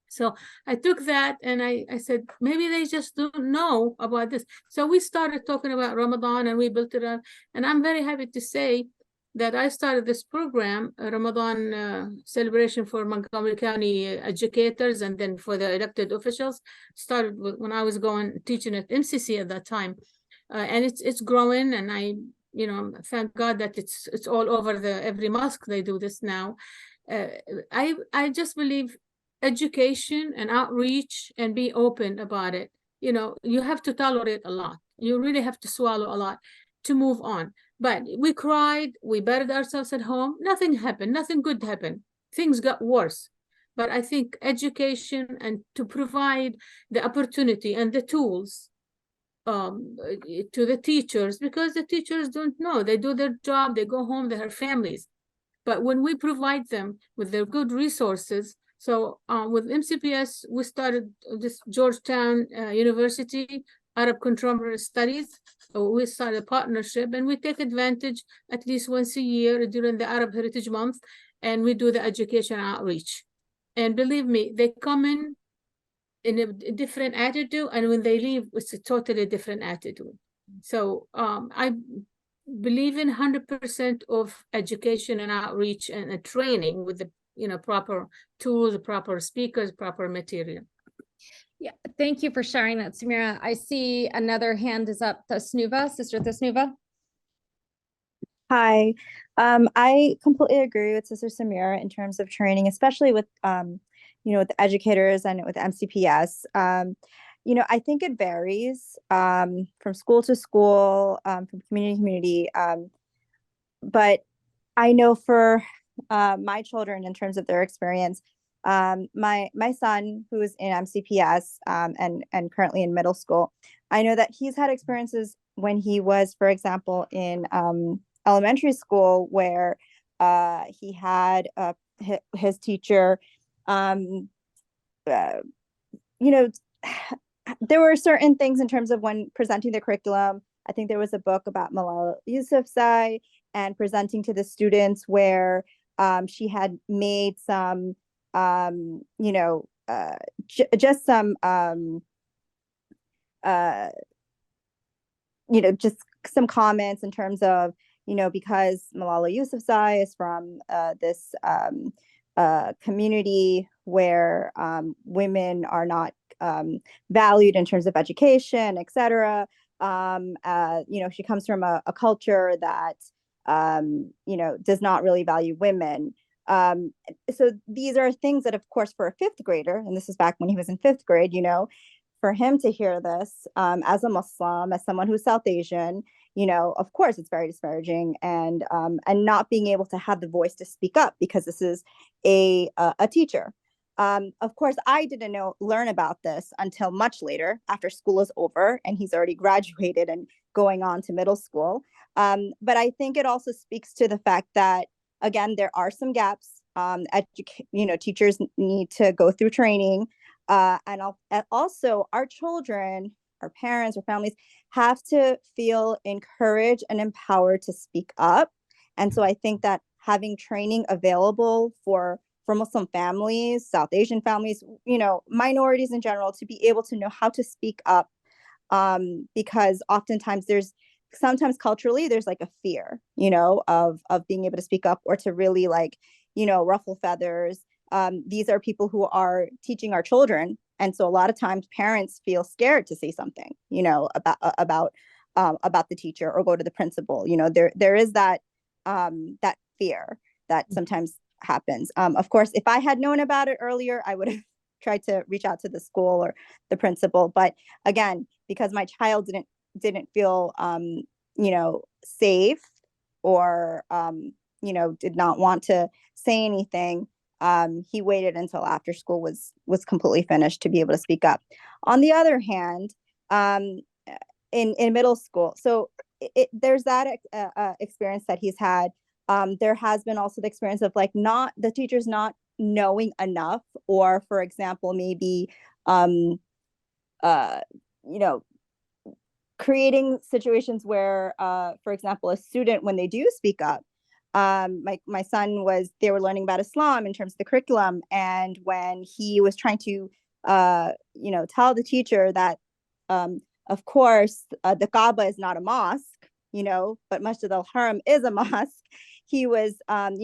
So I took that and I said, maybe they just don't know about this. So we started talking about Ramadan and we built it up. And I'm very happy to say that I started this program, Ramadan celebration for Montgomery County educators and then for the elected officials. Started when I was teaching at MCC at that time. And it's growing, and I thank God that it's all over every mosque. They do this now. I just believe education and outreach and be open about it. You have to tolerate a lot. You really have to swallow a lot to move on. But we cried, we buried ourselves at home. Nothing happened. Nothing good happened. Things got worse. But I think education and to provide the opportunity and the tools to the teachers, because the teachers don't know. They do their job, they go home, they have families. But when we provide them with their good resources, so with MCPS, we started this Georgetown University Arab Contemporary Studies. We started a partnership, and we take advantage at least once a year during the Arab Heritage Month, and we do the education outreach. And believe me, they come in a different attitude, and when they leave, it's a totally different attitude. So I believe in 100% of education and outreach and training with the proper tools, proper speakers, proper material. Yeah, thank you for sharing that, Samira. I see another hand is up, Thasnuva, Sister Thasnuva. Hi. I completely agree with Sister Samira in terms of training, especially with with the educators and with MCPS. I think it varies from school to school, from community to community. But I know for my children, in terms of their experience, my son, who is in MCPS and currently in middle school, I know that he's had experiences when he was, for example, in elementary school, where he had his teacher, uh, you know, there were certain things in terms of when presenting the curriculum. I think there was a book about Malala Yousafzai and presenting to the students where she had made some, just some, just some comments in terms of, because Malala Yousafzai is from this community where women are not valued in terms of education, etc. She comes from a culture that, does not really value women. So these are things that, of course, for a fifth grader, and this is back when he was in fifth grade, for him to hear this as a Muslim, as someone who's South Asian, of course, it's very disparaging, and not being able to have the voice to speak up because this is a teacher. Of course, I didn't learn about this until much later, after school is over and he's already graduated and going on to middle school. But I think it also speaks to the fact that, again, there are some gaps. Teachers need to go through training, and also our children, our parents, our families have to feel encouraged and empowered to speak up. And so I think that having training available for Muslim families, South Asian families, minorities in general, to be able to know how to speak up, because oftentimes sometimes culturally there's like a fear, of being able to speak up or to really ruffle feathers. These are people who are teaching our children, and so a lot of times parents feel scared to say something, about the teacher or go to the principal. There is that fear that sometimes happens. Of course, if I had known about it earlier, I would have tried to reach out to the school or the principal. But again, because my child didn't feel safe, or did not want to say anything, he waited until after school was completely finished to be able to speak up. On the other hand, in middle school, so there's that experience that he's had. There has been also the experience of not the teachers not knowing enough, or for example, maybe creating situations where, for example, a student, when they do speak up, my son they were learning about Islam in terms of the curriculum, and when he was trying to tell the teacher that of course the Kaaba is not a mosque, but Masjid al-Haram is a mosque, he was kind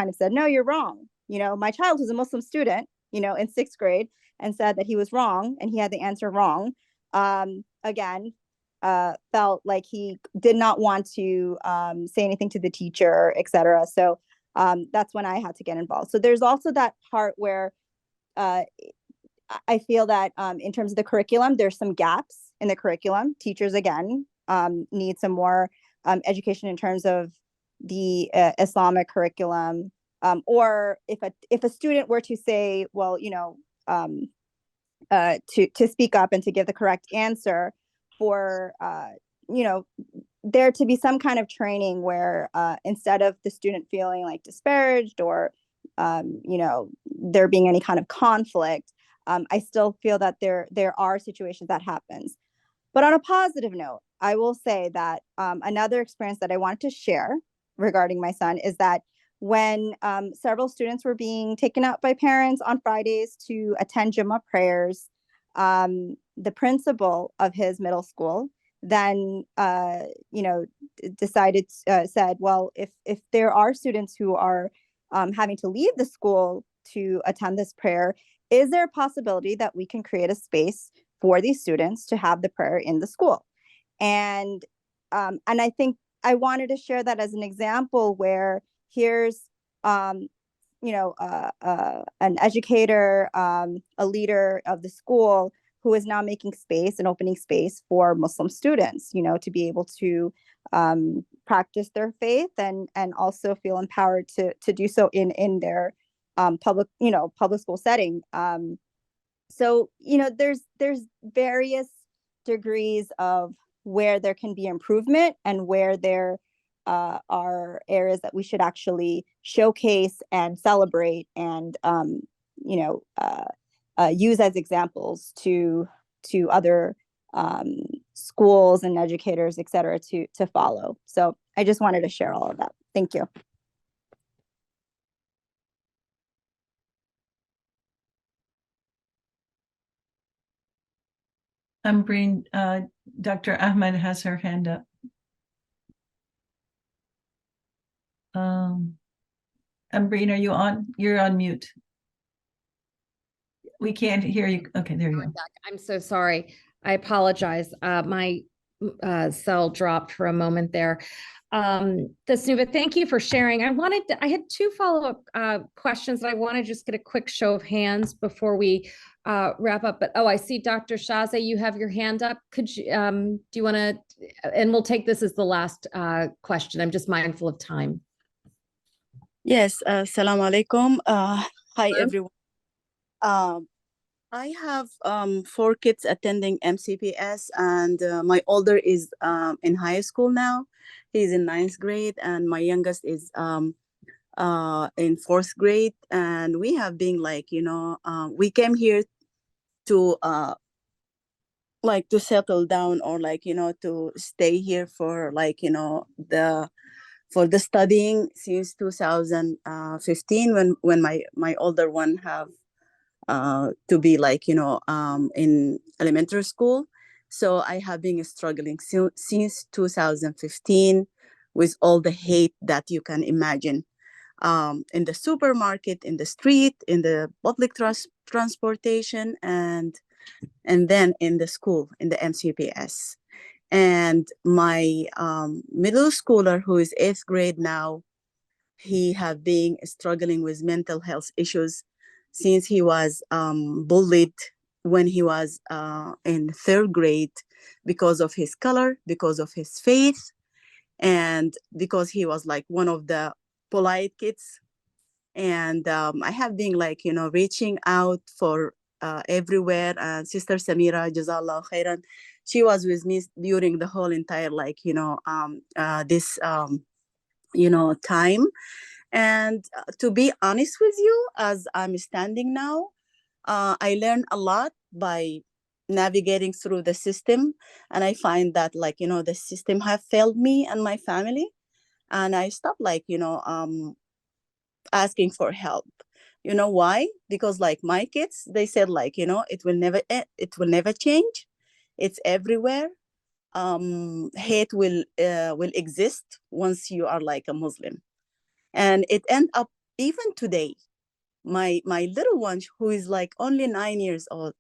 of said, no, you're wrong. My child was a Muslim student, in sixth grade, and said that he was wrong and he had the answer wrong. Again, felt like he did not want to say anything to the teacher, etc. So that's when I had to get involved. So there's also that part where I feel that in terms of the curriculum, there's some gaps in the curriculum. Teachers, again, need some more education in terms of the Islamic curriculum. Or if a student were to say, well, to speak up and to give the correct answer, for there to be some kind of training where instead of the student feeling disparaged, or there being any kind of conflict, I still feel that there are situations that happens. But on a positive note, I will say that another experience that I wanted to share regarding my son is that when several students were being taken out by parents on Fridays to attend Jummah prayers, the principal of his middle school then, said, well, if there are students who are having to leave the school to attend this prayer, is there a possibility that we can create a space for these students to have the prayer in the school? And I think I wanted to share that as an example where here's an educator, a leader of the school who is now making space and opening space for Muslim students, to be able to practice their faith and also feel empowered to do so in their public school setting. So there's various degrees of where there can be improvement and where there are areas that we should actually showcase and celebrate and use as examples to other schools and educators, et cetera, to follow. So I just wanted to share all of that. Thank you. Ambreen, Dr. Ahmed has her hand up. Ambreen, are you on? You're on mute. We can't hear you. Okay, there you go. I'm so sorry. I apologize. My cell dropped for a moment there. Tasnuva, thank you for sharing. I had two follow-up questions that I want to just get a quick show of hands before we wrap up. But I see Dr. Shaza, you have your hand up. Could you, do you want to, and we'll take this as the last question. I'm just mindful of time. Yes, Assalamu alaikum. Hi, everyone. I have 4 kids attending MCPS, and my older is in high school now. He's in 9th grade, and my youngest is in 4th grade. And we have been we came here to to settle down, or to stay here for for the studying since 2015 when my older one have to be in elementary school. So I have been struggling since 2015 with all the hate that you can imagine, in the supermarket, in the street, in the public transportation, and then in the school, in the MCPS. And my middle schooler, who is 8th grade now, he have been struggling with mental health issues since he was bullied when he was in 3rd grade because of his color, because of his faith, and because he was one of the polite kids. And I have been reaching out for everywhere. Sister Samira, Jazallah khairan, she was with me during the whole entire this time. And to be honest with you, as I'm standing now, I learned a lot by navigating through the system. And I find that the system have failed me and my family. And I stopped asking for help. You know why? Because my kids, they said it will never change. It's everywhere. Hate will exist once you are a Muslim. And it end up even today, my little one, who is only 9 years old,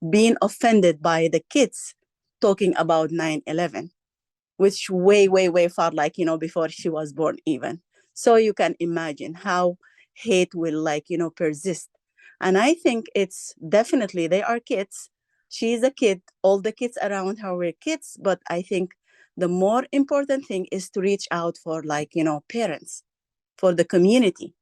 being offended by the kids talking about 9/11, which way far before she was born even. So you can imagine how hate will persist. And I think it's definitely, they are kids. She's a kid. All the kids around her were kids. But I think the more important thing is to reach out for parents, for the community.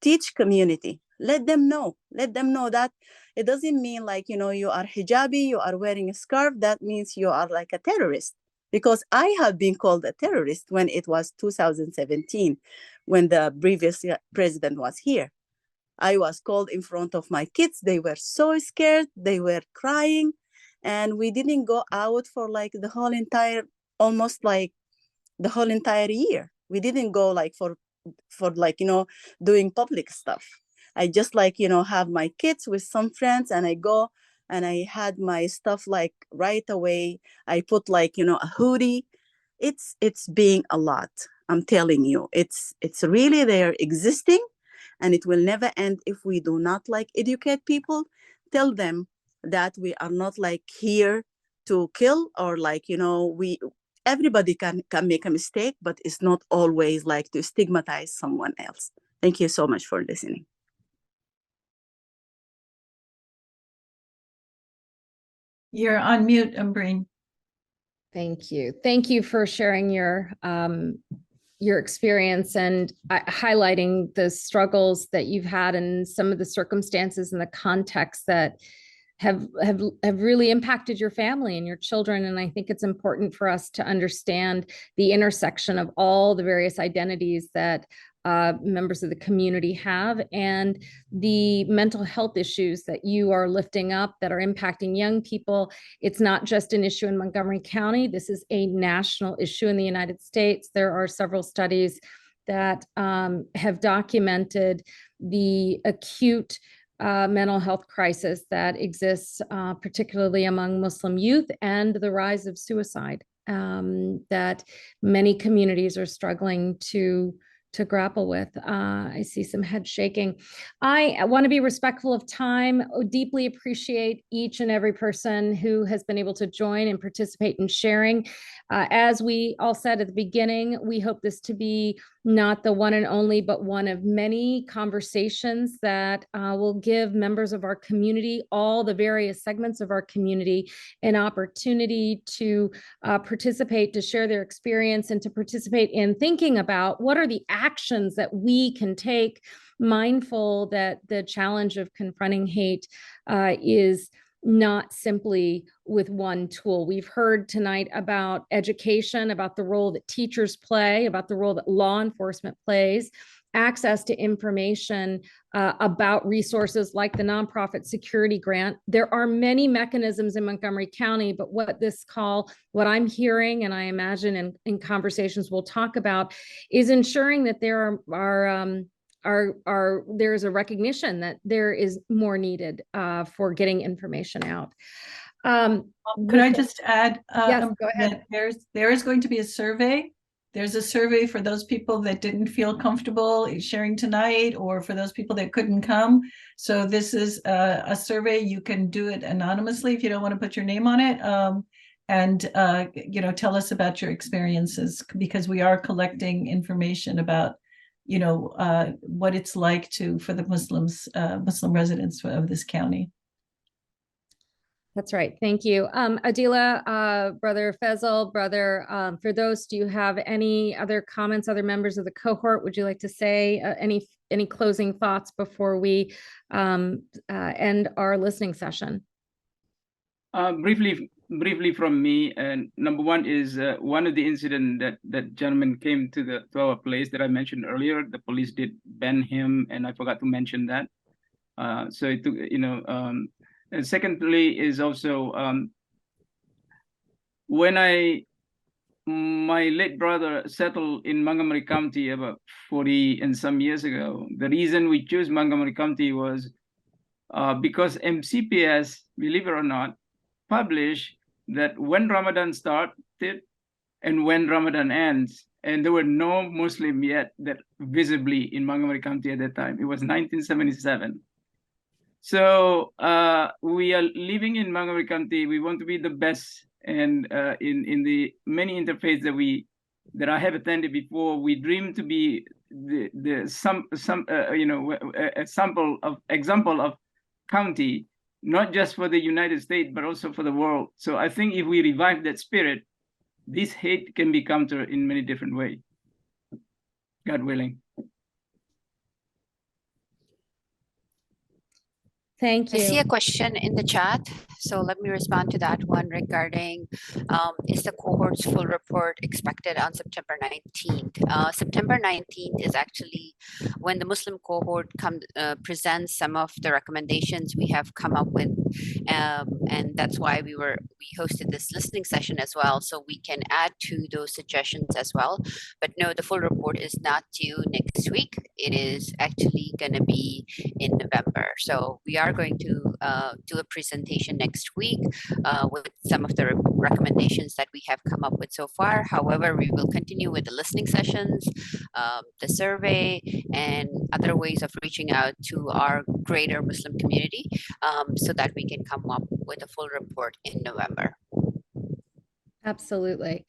Teach community. Let them know that it doesn't mean you are hijabi, you are wearing a scarf, that means you are a terrorist. Because I have been called a terrorist when it was 2017, when the previous president was here. I was called in front of my kids. They were so scared. They were crying. And we didn't go out for the whole entire, almost the whole entire year. We didn't go for doing public stuff. I just have my kids with some friends, and I go and I had my stuff right away. I put a hoodie. It's being a lot. I'm telling you, it's really, they're existing. and it will never end if we do not like educate people, tell them that we are not like here to kill, or like, you know, everybody can make a mistake, but it's not always like to stigmatize someone else. Thank you so much for listening. You're on mute, Umbreen. Thank you. Thank you for sharing your experience and highlighting the struggles that you've had and some of the circumstances and the context that have really impacted your family and your children. And I think it's important for us to understand the intersection of all the various identities that members of the community have, and the mental health issues that you are lifting up that are impacting young people. It's not just an issue in Montgomery County. This is a national issue in the United States. There are several studies that have documented the acute mental health crisis that exists, particularly among Muslim youth, and the rise of suicide that many communities are struggling to grapple with. I see some head shaking. I want to be respectful of time. Deeply appreciate each and every person who has been able to join and participate in sharing. As we all said at the beginning, we hope this to be not the one and only, but one of many conversations that will give members of our community, all the various segments of our community, an opportunity to participate, to share their experience, and to participate in thinking about what are the actions that we can take, mindful that the challenge of confronting hate is not simply with one tool. We've heard tonight about education, about the role that teachers play, about the role that law enforcement plays, access to information about resources like the nonprofit security grant. There are many mechanisms in Montgomery County, but what I'm hearing, and I imagine in conversations we'll talk about, is ensuring that there there's a recognition that there is more needed for getting information out. Could I just add? Yes, go ahead. There is going to be a survey. There's a survey for those people that didn't feel comfortable sharing tonight, or for those people that couldn't come. So this is a survey. You can do it anonymously if you don't want to put your name on it. And you know, tell us about your experiences, because we are collecting information about, you know, what it's like for the Muslim residents of this county. That's right. Thank you. Adila, Brother Faisal, Brother Firdaus, do you have any other comments, other members of the cohort? Would you like to say any closing thoughts before we end our listening session? Briefly from me, and number one is one of the incident that gentleman came to our place that I mentioned earlier. The police did ban him, and I forgot to mention that. So it took, you know, and secondly is also when my late brother settled in Montgomery County about 40 and some years ago. The reason we chose Montgomery County was because MCPS, believe it or not, published that when Ramadan started and when Ramadan ends, and there were no Muslim yet that visibly in Montgomery County at that time. It was 1977. So we are living in Montgomery County. We want to be the best, and in the many interfaiths that I have attended before, we dream to be example of county, not just for the United States but also for the world. So I think if we revive that spirit, this hate can be countered in many different ways. God willing. Thank you. I see a question in the chat, so let me respond to that one regarding is the cohort's full report expected on September 19th? September 19th is actually when the Muslim cohort presents some of the recommendations we have come up with, and that's why we hosted this listening session as well, so we can add to those suggestions as well. But no, the full report is not due next week. It is actually going to be in November. So we are are going to do a presentation next week with some of the recommendations that we have come up with so far. However, we will continue with the listening sessions, the survey, and other ways of reaching out to our greater Muslim community so that we can come up with a full report in November. Absolutely.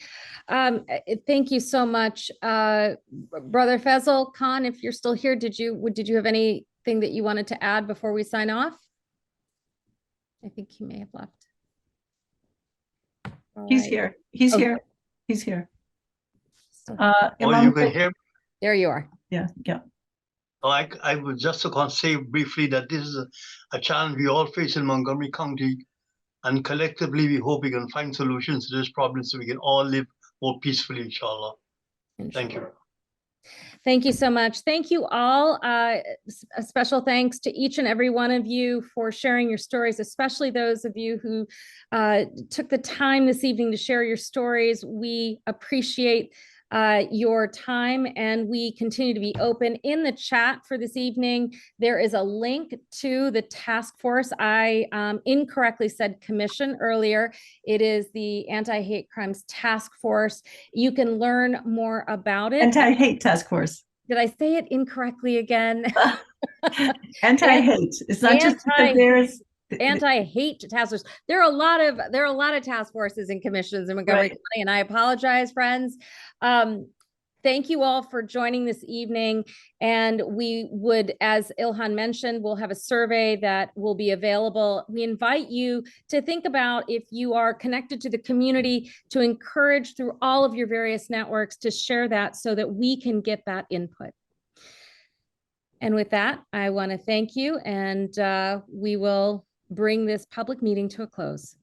Thank you so much. Brother Faisal Khan, if you're still here, did you have anything that you wanted to add before we sign off? I think he may have left. He's here. He's Okay. here. He's here. Oh, you can hear? There you are. Yeah, yeah. Oh, I was just going to say briefly that this is a challenge we all face in Montgomery County, and collectively we hope we can find solutions to this problem so we can all live more peacefully, inshallah. Thank you. Thank you so much. Thank you all. A special thanks to each and every one of you for sharing your stories, especially those of you who took the time this evening to share your stories. We appreciate your time, and we continue to be open. In the chat for this evening, there is a link to the task force. I incorrectly said commission earlier. It is the Anti-Hate Crimes Task Force. You can learn more about it. Anti-Hate Task Force. Did I say it incorrectly again? Anti-hate. It's not just because there's anti-hate task force. There are a lot of task forces and commissions in Montgomery County, and I apologize, friends. Thank you all for joining this evening. And we would, as Ilhan mentioned, we'll have a survey that will be available. We invite you to think about, if you are connected to the community, to encourage through all of your various networks to share that so that we can get that input. And with that, I want to thank you, and we will bring this public meeting to a close.